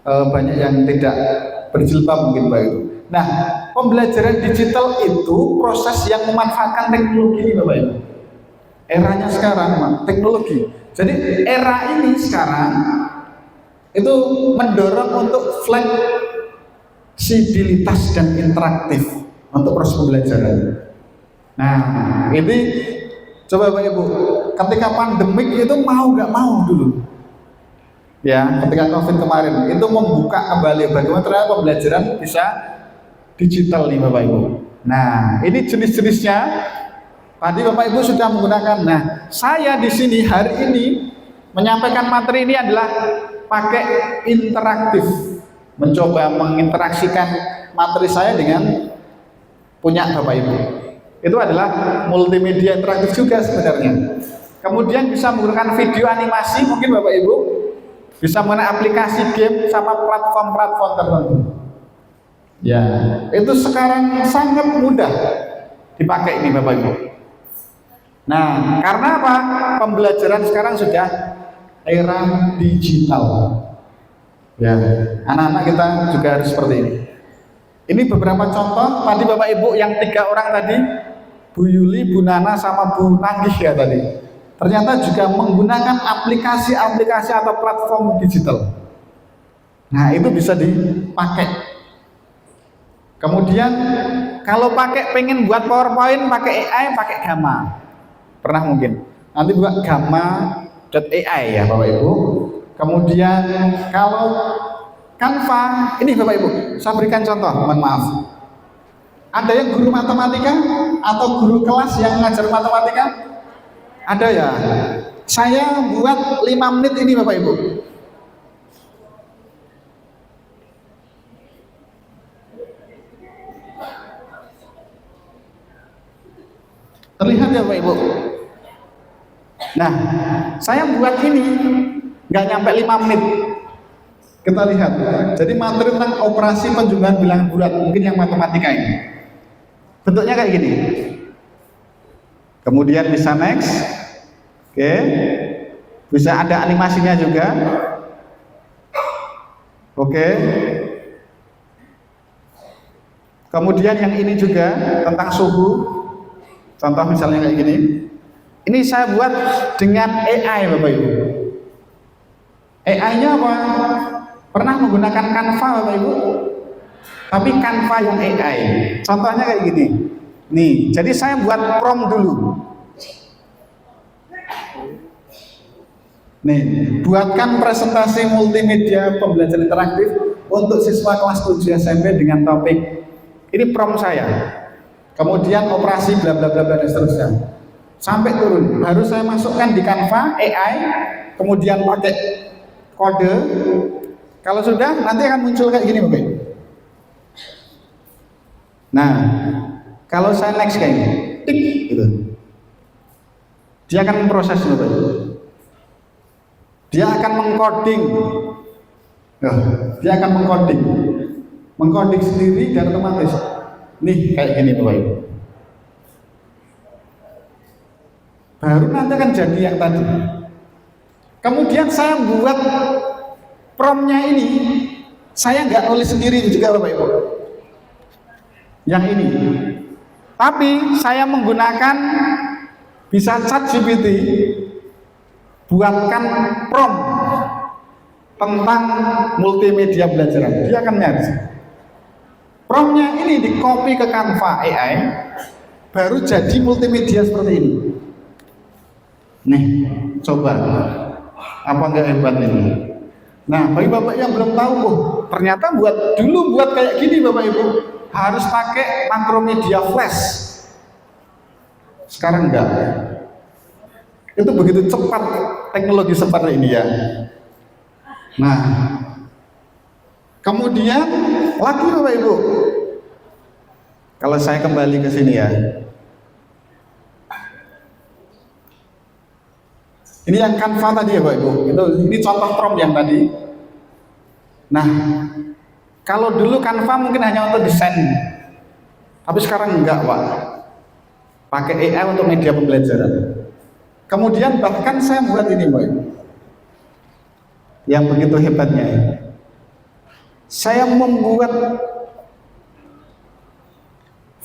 banyak yang tidak berjilbab mungkin Bapak Ibu. Nah, pembelajaran digital itu proses yang memanfaatkan teknologi nih Bapak Ibu. Eranya sekarang teknologi. Jadi era ini sekarang itu mendorong untuk fleksibilitas dan interaktif untuk proses pembelajaran. Nah, ini coba Bapak Ibu, ketika pandemik itu mau nggak mau dulu, ya, ketika COVID kemarin itu membuka kembali bagaimana ternyata pembelajaran bisa digital nih Bapak Ibu. Nah, ini jenis-jenisnya. Tadi Bapak Ibu sudah menggunakan. Nah, saya di sini hari ini menyampaikan materi ini adalah pakai interaktif, mencoba menginteraksikan materi saya dengan punya Bapak Ibu. Itu adalah multimedia interaktif juga sebenarnya. Kemudian bisa menggunakan video animasi mungkin Bapak Ibu, bisa menggunakan aplikasi game sama platform-platform tertentu. Ya, itu sekarang sangat mudah dipakai ini Bapak Ibu. Nah, karena apa? Pembelajaran sekarang sudah era digital. Ya, anak-anak kita juga harus seperti ini. Ini beberapa contoh tadi Bapak Ibu yang 3 orang tadi, Bu Yuli, Bu Nana, sama Bu Nanggih ya tadi. Ternyata juga menggunakan aplikasi-aplikasi atau platform digital. Nah, itu bisa dipakai. Kemudian kalau pengen buat PowerPoint pakai AI, pakai Gamma. Pernah mungkin. Nanti buat Gamma.ai ya Bapak Ibu. Kemudian kalau Canva, ini Bapak Ibu, saya berikan contoh, mohon maaf. Ada yang guru matematika atau guru kelas yang mengajar matematika? Ada ya? Saya buat 5 menit ini Bapak Ibu. Terlihat ya Bapak Ibu? Nah, saya buat ini nggak nyampe 5 menit. Kita lihat. Jadi materi tentang operasi penjumlahan bilangan bulat, mungkin yang matematika ini. Bentuknya kayak gini. Kemudian bisa next. Oke. Bisa ada animasinya juga. Oke. Kemudian yang ini juga tentang suhu. Contoh misalnya kayak gini. Ini saya buat dengan AI Bapak Ibu. AI-nya apa? Pernah menggunakan Canva Bapak Ibu? Tapi Canva yang AI. Contohnya kayak gini. Nih, jadi saya buat prompt dulu. Nih, buatkan presentasi multimedia pembelajaran interaktif untuk siswa kelas 7 SMP dengan topik. Ini prompt saya. Kemudian operasi bla bla bla bla dan seterusnya. Sampai turun. Baru saya masukkan di Canva AI, kemudian pakai kode. Kalau sudah, nanti akan muncul kayak gini Bapak Ibu. Nah, kalau saya next kayak gini, tik, gitu. Dia akan memproses Bapak Ibu. Dia akan mengcoding. Dia akan mengcoding sendiri dan otomatis. Nih kayak gini Bapak Ibu. Baru nanti akan jadi yang tadi. Kemudian saya buat promptnya ini, saya nggak nulis sendiri juga Bapak Ibu. Yang ini. Tapi saya menggunakan bisa ChatGPT buatkan prompt tentang multimedia belajaran. Dia akan nyari. Promptnya ini di copy ke Canva AI, baru jadi multimedia seperti ini. Nih, coba apa enggak hebat ini? Nah, bagi Bapak yang belum tahu, ternyata buat kayak gini Bapak Ibu harus pakai Macromedia Flash. Sekarang enggak. Itu begitu cepat teknologi seperti ini ya. Nah, kemudian lagi Bapak Ibu, kalau saya kembali ke sini ya, ini yang Canva tadi ya Bapak Ibu, ini contoh prompt yang tadi. Nah, kalau dulu Canva mungkin hanya untuk desain, tapi sekarang enggak Pak, pakai AI untuk media pembelajaran. Kemudian bahkan saya buat ini Bapak Ibu, yang begitu hebatnya ya. Saya membuat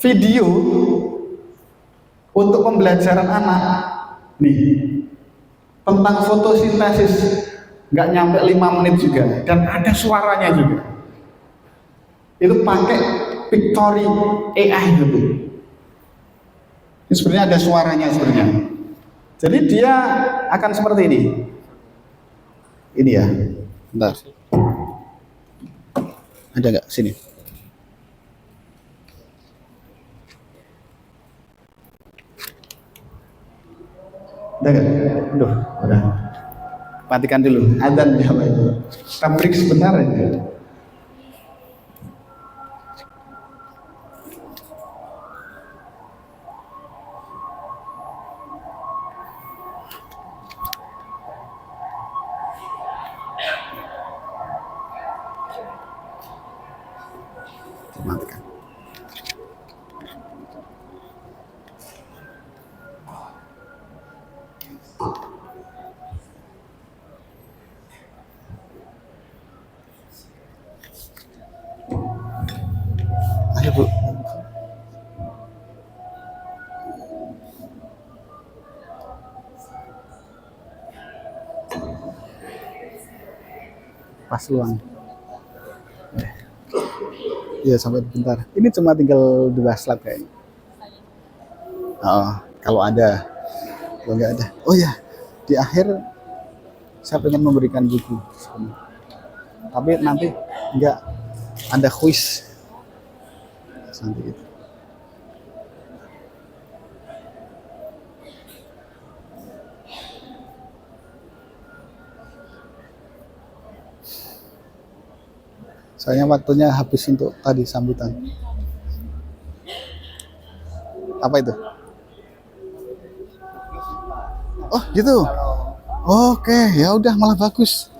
video untuk pembelajaran anak nih tentang fotosintesis, nggak nyampe 5 menit juga, dan ada suaranya juga. Itu pakai Pictory AI gitu. Ini sebenarnya ada suaranya sebenarnya. Jadi dia akan seperti ini. Ini ya. Bentar. Ada nggak sini? Ada nggak? Aduh, udah. Matikan dulu. Adzan ya Pak Ibu. Kita break sebentar aja. Matikan. Ayo Bu. Pas luang. Iya sampai bentar. Ini cuma tinggal 2 slide kayaknya. Oh, kalau ada, kalau nggak ada. Oh ya, di akhir saya pengen memberikan buku. Tapi nanti Enggak, ada kuis nanti gitu. Soalnya waktunya habis untuk tadi sambutan. Apa itu? Oh gitu. Oke, ya udah malah bagus.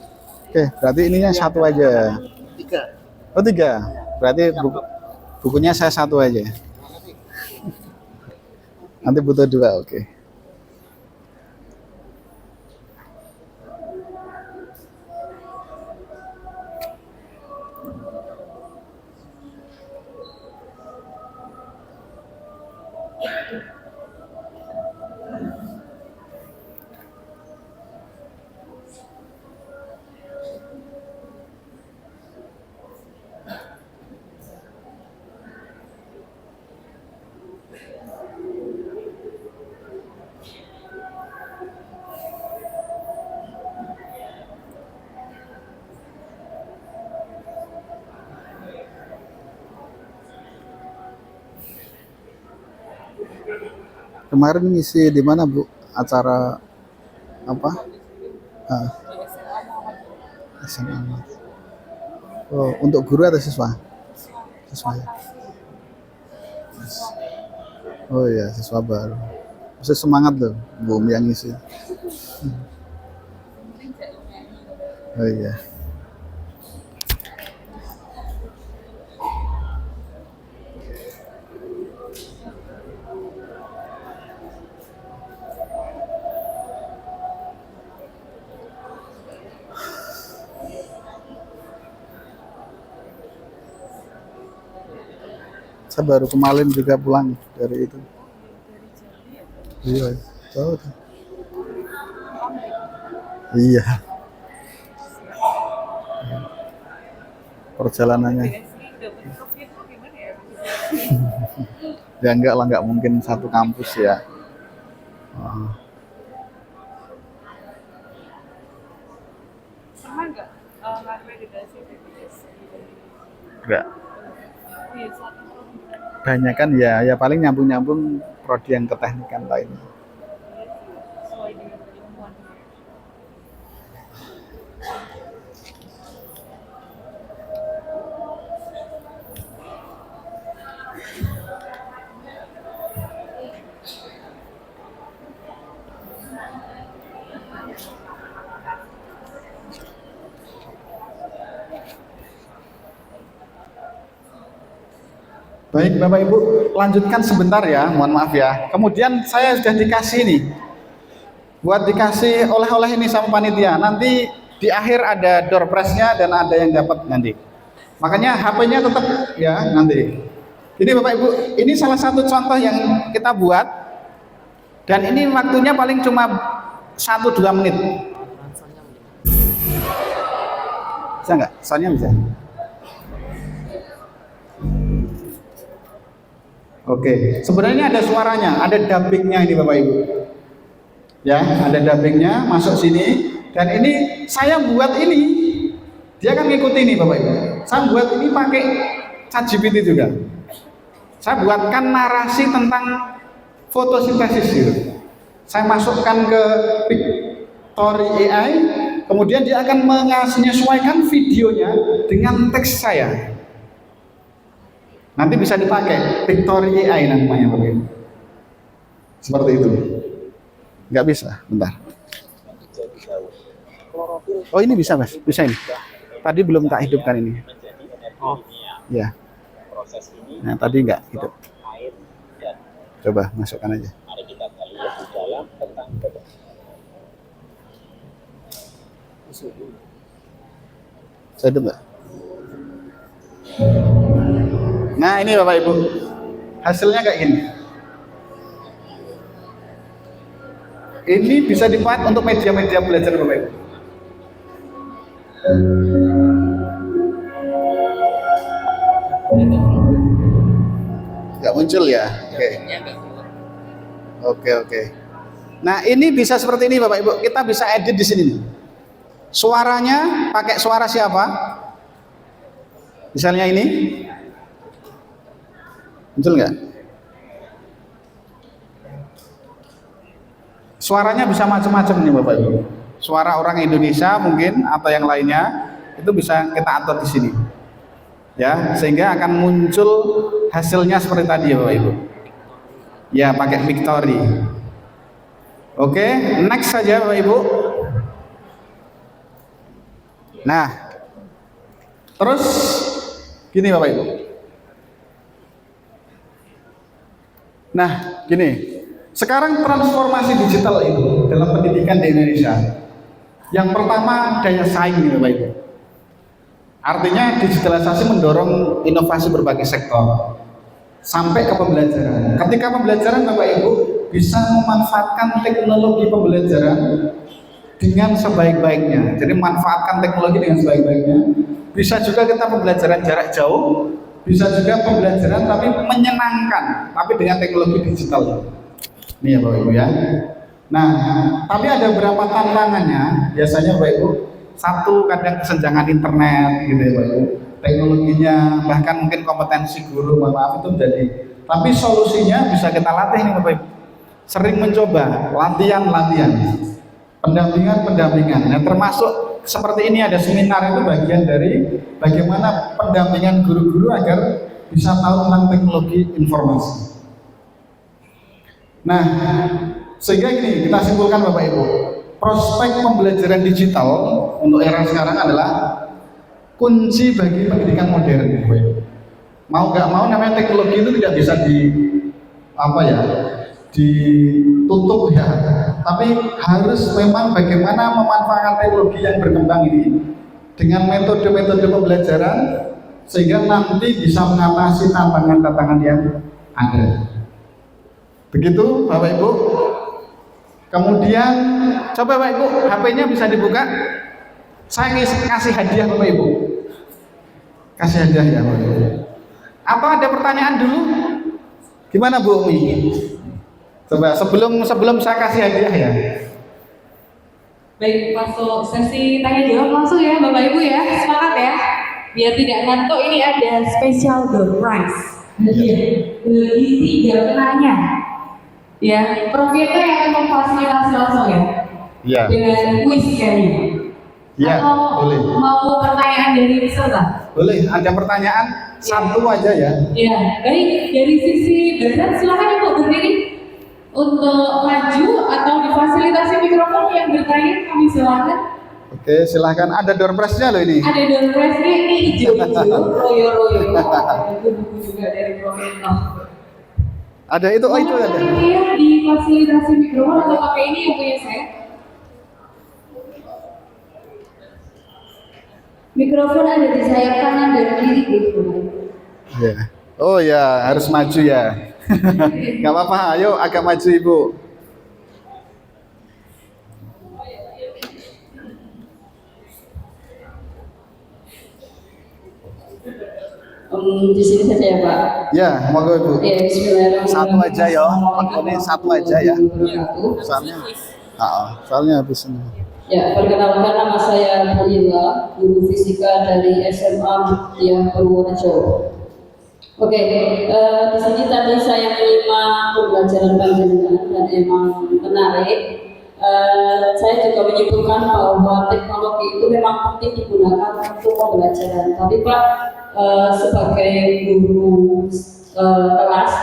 Oke, berarti ininya satu aja. Oh tiga. Berarti bukunya saya satu aja. Nanti butuh dua, oke. Kemarin ngisi di mana Bu? Acara apa? Ah, SMA. Oh, untuk guru atau siswa? Siswa ya. Oh iya, siswa baru. Masih semangat loh, Bu yang ngisi. Oh iya. Saya baru kemarin juga pulang dari itu. Iya, jauh tuh. Iya, perjalanannya. Ya enggak lah, enggak mungkin satu kampus ya. Oh. Pernah nggak ngakreditasi BPJS? Enggak. Oh iya, satu program. Banyak kan ya paling nyambung-nyambung prodi yang keteknikan lain. Sesuai dengan ilmuwan. Baik Bapak Ibu, lanjutkan sebentar ya, mohon maaf ya. Kemudian saya sudah dikasih nih, buat dikasih oleh-oleh ini sama panitia. Nanti di akhir ada door prize-nya dan ada yang dapat nanti. Makanya HP-nya tetap ya nanti. Ini Bapak Ibu, ini salah satu contoh yang kita buat dan ini waktunya paling cuma 1-2 menit. Bisa nggak? Soalnya bisa. Oke, sebenarnya ada suaranya, ada dubbingnya ini Bapak Ibu. Ya, ada dubbingnya masuk sini dan ini saya buat ini, dia kan ngikuti ini Bapak Ibu. Saya buat ini pakai ChatGPT juga. Saya buatkan narasi tentang fotosintesis gitu. Saya masukkan ke Pictory AI, kemudian dia akan menyesuaikan videonya dengan teks saya. Nanti bisa dipakai Pictory AI namanya Bapak Ibu. Seperti itu. Nggak bisa, bentar. Oh ini bisa Mas, bisa ini. Tadi belum tak hidupkan ini. Oh, ya. Nah tadi nggak hidup. Coba masukkan aja. Saya hidup nggak? Nah ini Bapak Ibu, hasilnya kayak gini. Ini bisa dipakai untuk media-media belajar Bapak Ibu. Nggak muncul ya? Oke. Nah ini bisa seperti ini Bapak Ibu, kita bisa edit di sini. Suaranya pakai suara siapa? Misalnya ini, muncul nggak? Suaranya bisa macam-macam nih Bapak Ibu. Suara orang Indonesia mungkin atau yang lainnya itu bisa kita atur di sini. Ya, sehingga akan muncul hasilnya seperti tadi ya Bapak Ibu. Ya, pakai Victory. Oke, next saja Bapak Ibu. Nah, terus gini Bapak Ibu. Nah, gini. Sekarang transformasi digital itu dalam pendidikan di Indonesia. Yang pertama daya saing nih Bapak Ibu. Artinya digitalisasi mendorong inovasi berbagai sektor sampai ke pembelajaran. Ketika pembelajaran Bapak Ibu bisa memanfaatkan teknologi pembelajaran dengan sebaik-baiknya. Jadi manfaatkan teknologi dengan sebaik-baiknya. Bisa juga kita pembelajaran jarak jauh, bisa juga pembelajaran tapi menyenangkan, tapi dengan teknologi digital. Nih ya Bapak Ibu ya. Nah, tapi ada beberapa tantangannya. Biasanya Bapak Ibu, satu kadang kesenjangan internet gitu ya Bapak Ibu. Teknologinya, bahkan mungkin kompetensi guru, mohon maaf itu menjadi. Tapi solusinya bisa kita latih nih Bapak Ibu. Sering mencoba latihan-latihan, pendampingan. Nah, termasuk seperti ini ada seminar itu bagian dari bagaimana pendampingan guru-guru agar bisa tahu tentang teknologi informasi. Nah, sehingga gini kita simpulkan Bapak Ibu, prospek pembelajaran digital untuk era sekarang adalah kunci bagi pendidikan modern Bapak Ibu. Mau nggak mau namanya teknologi itu tidak bisa ditutup ya, tapi harus memang bagaimana memanfaatkan teknologi yang berkembang ini dengan metode-metode pembelajaran sehingga nanti bisa mengatasi tantangan-tantangan yang ada. Begitu Bapak Ibu. Kemudian coba Bapak Ibu, HP-nya bisa dibuka. Saya kasih hadiah Bapak Ibu. Kasih hadiah ya Bapak Ibu. Apa ada pertanyaan dulu? Gimana Bu Umi? Coba sebelum saya kasih hadiah ya. Baik, masuk sesi tanya jawab langsung ya Bapak Ibu ya. Semangat ya. Biar tidak ngantuk, ini ada special door prize. Hadiah dari 3 penanya. Ya, Prof Yeta yang akan memfasilitasi langsung ya. Iya. Dengan kuis kayaknya. Iya, atau boleh. mau pertanyaan dari peserta? Boleh, ada pertanyaan satu aja ya. Iya, baik. Dari sisi barat silakan Ibu berdiri untuk maju atau difasilitasi mikrofon yang bertanya kami silakan. Oke, silakan. Ada door prize-nya loh ini. Ada door prize-nya ini hijau-hijau, royo-royo. Ada buku juga dari Prof Yeta. Ada itu, oh itu ada. Yang difasilitasi mikrofon atau pakai ini yang punya saya? Mikrofon ada di sayap kanan dan kiri gitu. Ya. Oh ya, harus maju ya. Gak apa-apa, ayo agak maju Ibu. Di sini saja ya Pak. Ya, monggo Ibu. Ya, Bismillahirrahmanirrahim. Satu aja ya. Ini satu aja ya. Soalnya, soalnya habis ini. Ya, perkenalkan nama saya Bu Ila, guru fisika dari SMA Muhammadiyah Purworejo. Oke, di sini tadi saya menyimak pembelajaran panjenengan dan emang menarik. Saya juga menyimpulkan bahwa teknologi itu memang penting digunakan untuk pembelajaran. Tapi Pak, sebagai guru kelas,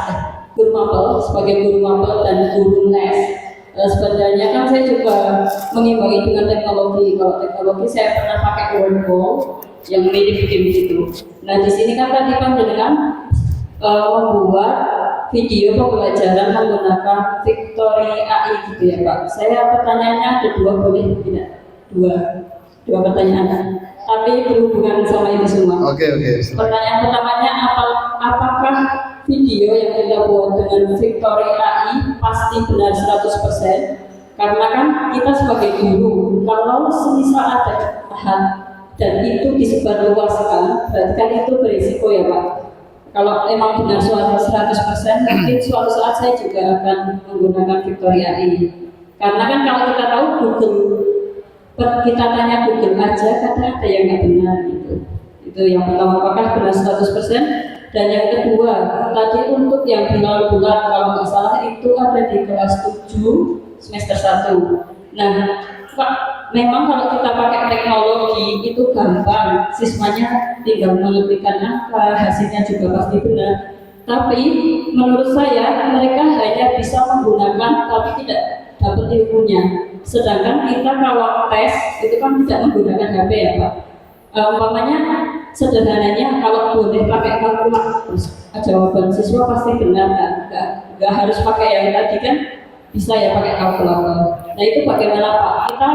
guru mapel, sebagai guru mapel dan guru les, sebenarnya kan saya juga mengimbangi dengan teknologi. Kalau teknologi saya pernah pakai Wordball yang mirip begitu. Nah di sini kan tadi panjenengan membuat video pembelajaran menggunakan Victory AI gitu ya Pak. Saya pertanyaannya ada 2, boleh tidak? Dua pertanyaan. Tapi berhubungan sama itu semua. Oke. Pertanyaan pertamanya, apakah video yang kita buat dengan Victory AI pasti benar 100%? Karena kan kita sebagai guru, kalau semisal ada kesalahan dan itu disebarluaskan, berarti kan itu berisiko ya Pak. Kalau emang benar suara 100%, mungkin suatu saat saya juga akan menggunakan Victory AI. Karena kan kalau kita tahu Google, kita tanya Google aja, kadang ada yang nggak benar gitu. Itu Itu yang pertama, apakah benar 100%? Dan yang kedua, tadi untuk yang bilangan bulat kalau nggak salah itu ada di kelas 7 semester 1. Nah, Pak, memang kalau kita pakai teknologi itu gampang, siswanya tinggal mengetikkan angka, hasilnya juga pasti benar. Tapi menurut saya mereka hanya bisa menggunakan tapi tidak dapat ilmunya. Sedangkan kita kalau tes itu kan tidak menggunakan HP ya Pak. Umpamanya sederhananya kalau boleh pakai kalkulator, jawaban siswa pasti benar kan? Nggak harus pakai yang tadi kan, bisa ya pakai kalkulator. Nah itu bagaimana Pak? Kita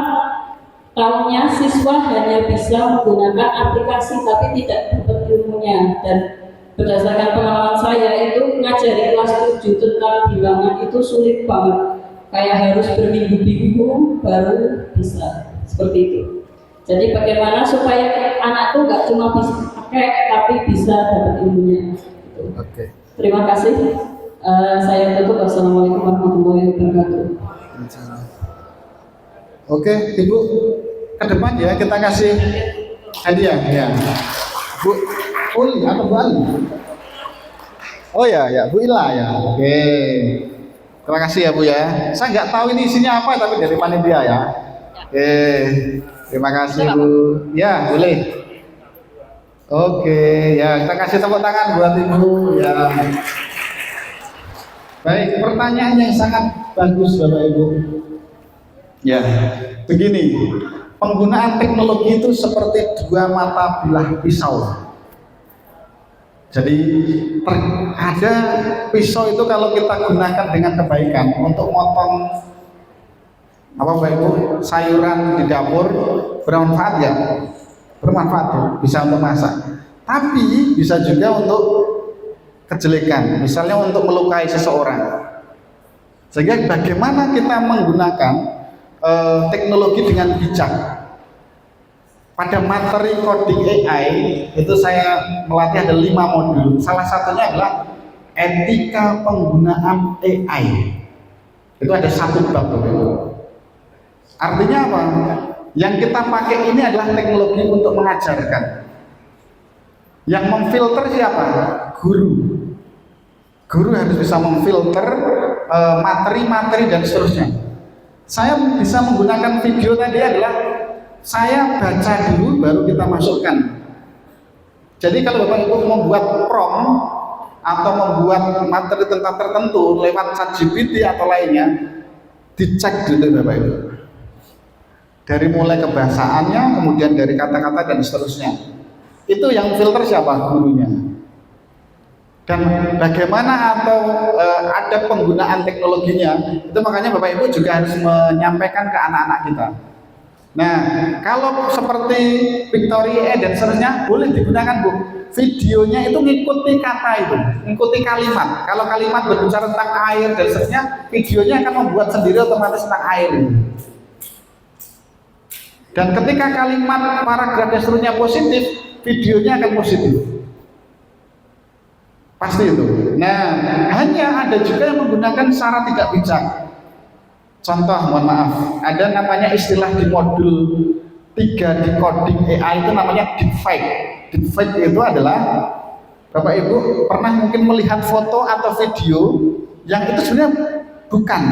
tahunya siswa hanya bisa menggunakan aplikasi tapi tidak dapat ilmunya. Dan berdasarkan pengalaman saya itu ngajari kelas 7 tentang bilangan itu sulit banget. Kayak harus berminggu-minggu baru bisa seperti itu. Jadi bagaimana supaya anak tuh nggak cuma bisa pakai tapi bisa dapat ilmunya. Oke. Terima kasih. Saya tutup. Wassalamualaikum warahmatullahi wabarakatuh. Oke, Ibu, ke depan ya kita kasih hadiah ya. Bu Uli atau Bu Ali? Oh ya, Bu Ila ya. Oke. Terima kasih ya Bu ya. Saya nggak tahu ini isinya apa tapi dari panitia ya. Oke. Terima kasih Bu. Ya, boleh. Oke, ya kita kasih tepuk tangan buat Ibu ya. Baik, pertanyaan yang sangat bagus Bapak Ibu. Ya, begini, penggunaan teknologi itu seperti dua mata bilah pisau. Jadi ada pisau itu kalau kita gunakan dengan kebaikan untuk motong apa Bapak Ibu sayuran di dapur bermanfaat ya, bermanfaat tuh, bisa untuk masak. Tapi bisa juga untuk kejelekan, misalnya untuk melukai seseorang. Sehingga bagaimana kita menggunakan teknologi dengan bijak. Pada materi coding AI itu saya melatih ada 5 modul. Salah satunya adalah etika penggunaan AI. Itu ada 1 bab itu. Artinya apa? Yang kita pakai ini adalah teknologi untuk mengajarkan. Yang memfilter siapa? Guru. Guru harus bisa memfilter materi-materi dan seterusnya. Saya bisa menggunakan video tadi adalah saya baca dulu baru kita masukkan. Jadi kalau Bapak Ibu membuat prompt atau membuat materi tentang tertentu lewat ChatGPT atau lainnya, dicek dulu Bapak Ibu. Dari mulai kebahasaannya, kemudian dari kata-kata dan seterusnya. Itu yang filter siapa? Gurunya. Dan bagaimana atau ada penggunaan teknologinya, itu makanya Bapak Ibu juga harus menyampaikan ke anak-anak kita. Nah, kalau seperti Victoria dan seterusnya boleh digunakan Bu. Videonya itu ngikuti kata itu, ngikuti kalimat. Kalau kalimat berbicara tentang air dan seterusnya, videonya akan membuat sendiri otomatis tentang air. Dan ketika kalimat paragraf dan seterusnya positif, videonya akan positif. Pasti itu. Nah, hanya ada juga yang menggunakan cara tidak bijak. Contoh, mohon maaf, ada namanya istilah di modul 3 di coding AI itu namanya deepfake. Deepfake itu adalah Bapak Ibu pernah mungkin melihat foto atau video yang itu sebenarnya bukan.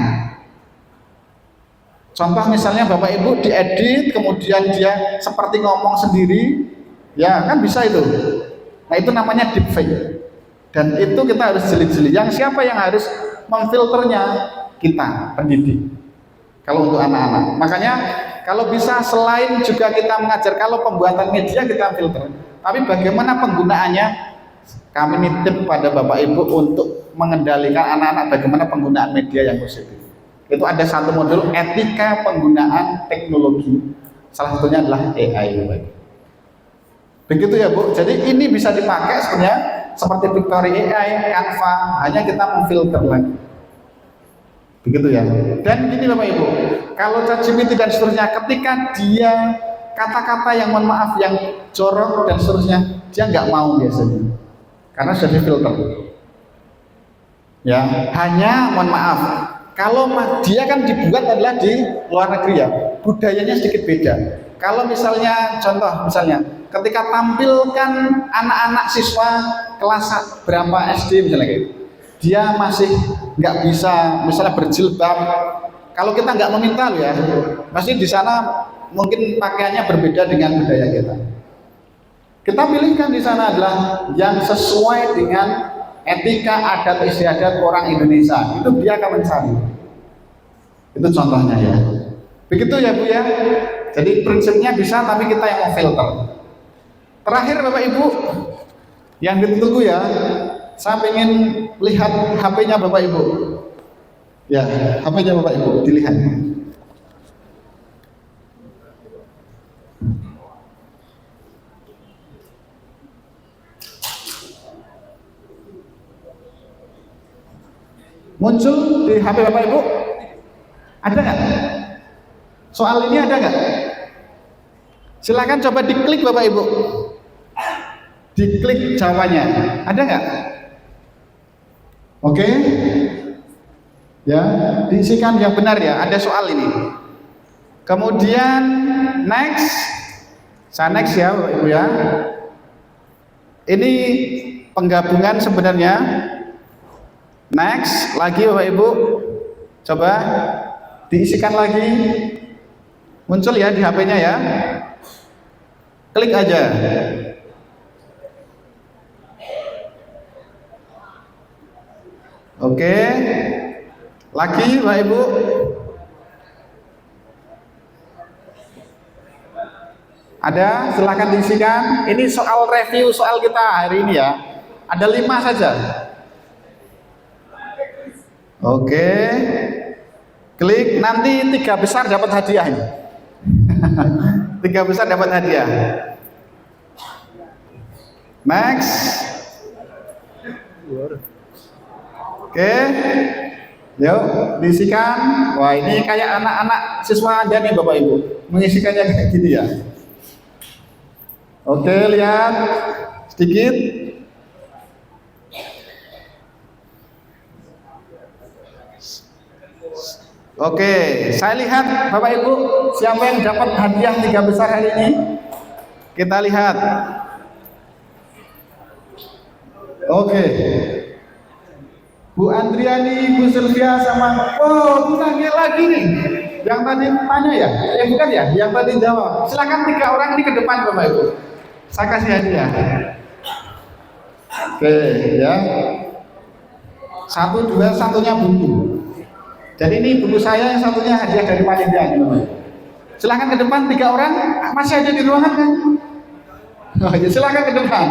Contoh misalnya Bapak Ibu diedit kemudian dia seperti ngomong sendiri, ya kan bisa itu. Nah itu namanya deepfake. Dan itu kita harus jeli-jeli. Yang siapa yang harus memfilternya? Kita, pendidik. Kalau untuk anak-anak. Makanya kalau bisa selain juga kita mengajar, kalau pembuatan media kita filter. Tapi bagaimana penggunaannya? Kami nitip pada Bapak Ibu untuk mengendalikan anak-anak bagaimana penggunaan media yang positif. Itu ada 1 modul etika penggunaan teknologi. Salah satunya adalah AI. Begitu ya Bu. Jadi ini bisa dipakai sebenarnya seperti Victoria AI, Canva, hanya kita memfilter lagi. Begitu ya. Dan gini Bapak Ibu, kalau ChatGPT dan seterusnya, ketika dia kata-kata yang mohon maaf yang jorok dan seterusnya, dia nggak mau biasanya, karena sudah difilter. Ya, hanya mohon maaf, kalau dia kan dibuat adalah di luar negeri ya, budayanya sedikit beda. Kalau misalnya contoh misalnya ketika tampilkan anak-anak siswa kelas berapa SD misalnya kayak gitu, dia masih nggak bisa misalnya berjilbab. Kalau kita nggak meminta loh ya, pasti di sana mungkin pakaiannya berbeda dengan budaya kita. Kita pilihkan di sana adalah yang sesuai dengan etika adat istiadat orang Indonesia. Itu dia akan mencari. Itu contohnya ya. Begitu ya Bu ya. Jadi prinsipnya bisa, tapi kita yang mau filter. Terakhir Bapak Ibu, yang ditunggu ya, saya ingin lihat HP-nya Bapak Ibu. Ya, HP-nya Bapak Ibu, dilihat. Muncul di HP Bapak Ibu? Ada nggak? Soal ini ada nggak? Silakan coba diklik Bapak Ibu. Diklik jawabannya. Ada nggak? Oke. Ya, diisikan yang benar ya. Ada soal ini. Kemudian next. Saya next ya Bapak Ibu ya. Ini penggabungan sebenarnya. Next, lagi Bapak Ibu. Coba diisikan lagi. Muncul ya di HP-nya ya. Klik aja. Oke. Lagi Bapak Ibu. Ada, silakan diisikan. Ini soal review soal kita hari ini ya. Ada 5 saja. Oke. Klik, nanti 3 besar dapat hadiah ini. 3 besar dapat hadiah. Next. Oke. Yuk, diisikan. Wah, ini kayak anak-anak siswa Anda nih Bapak Ibu. Mengisikannya kayak gini ya. Oke, lihat sedikit. Oke, saya lihat Bapak Ibu siapa yang dapat hadiah 3 besar hari ini. Kita lihat. Oke. Bu Andriani, Bu Sylvia sama Bu Nangil lagi nih. Yang tadi tanya ya? Bukan ya? Yang tadi jawab. Silakan 3 orang ini ke depan Bapak Ibu. Saya kasih hadiah. Oke, ya. 1, 2, satunya buku. Dan ini buku saya, yang satunya hadiah dari panitia. Silahkan ke depan 3 orang, masih ada di ruangan kan? Oh, ya, silahkan ke depan.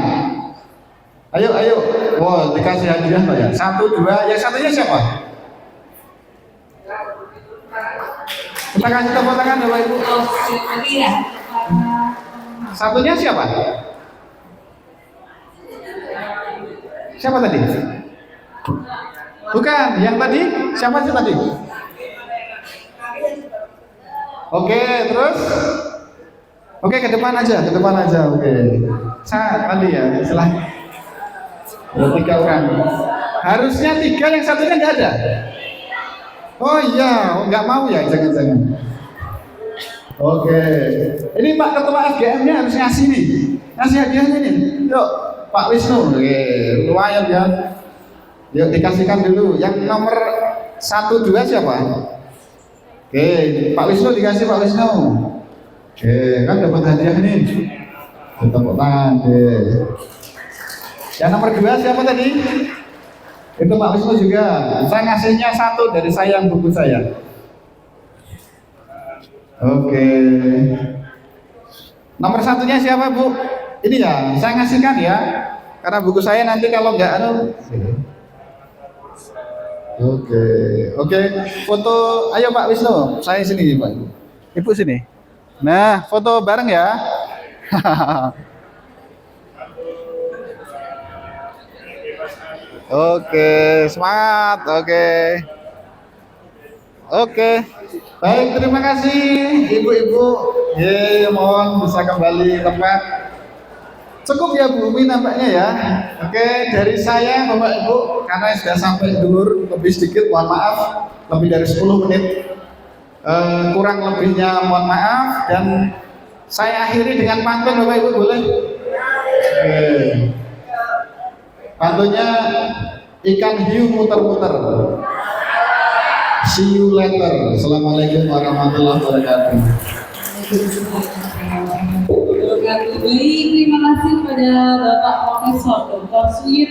Ayo, ayo. Wow, dikasih hadiah ya. 1, 2, yang satunya siapa? Kita kasih tepuk tangan Bapak Ibu. Satunya siapa? Siapa tadi? Bukan, yang tadi siapa sih tadi? Oke, terus? Oke, ke depan aja, ke depan aja. Oke. Saya tadi ya, silahkan. 3 orang. Harusnya 3, yang satunya nggak ada. Oh iya, nggak mau ya, jangan-jangan. Oke. Ini Pak Ketua SGM-nya harus ngasih nih, ngasih hadiahnya nih. Yuk, Pak Wisnu. Oke, lumayan ya. Yuk dikasihkan dulu. Yang nomor 1, 2 siapa? Oke, Pak Wisnu dikasih Pak Wisnu. Oke, kan dapat hadiah nih. Tepuk tangan. Yang nomor 2 siapa tadi? Itu Pak Wisnu juga. Saya ngasihnya 1 dari saya yang buku saya. Oke. Nomor 1-nya siapa Bu? Ini ya, saya ngasihkan ya. Karena buku saya nanti kalau nggak Oke, oke. Foto, ayo Pak Wisnu, saya sini Pak. Ibu sini. Nah, foto bareng ya. Oke, semangat. Oke. Oke. Baik, terima kasih Ibu-ibu. Mohon bisa kembali tempat. Cukup ya Bu Umi nampaknya ya. Oke, dari saya Bapak Ibu, karena sudah sampai dulur lebih sedikit, mohon maaf, lebih dari 10 menit. Kurang lebihnya mohon maaf, dan Saya akhiri dengan pantun Bapak Ibu, boleh? Oke. Pantunnya ikan hiu muter-muter. See you later. Assalamualaikum warahmatullahi wabarakatuh. Terima kasih pada Bapak Profesor Dr. Suyit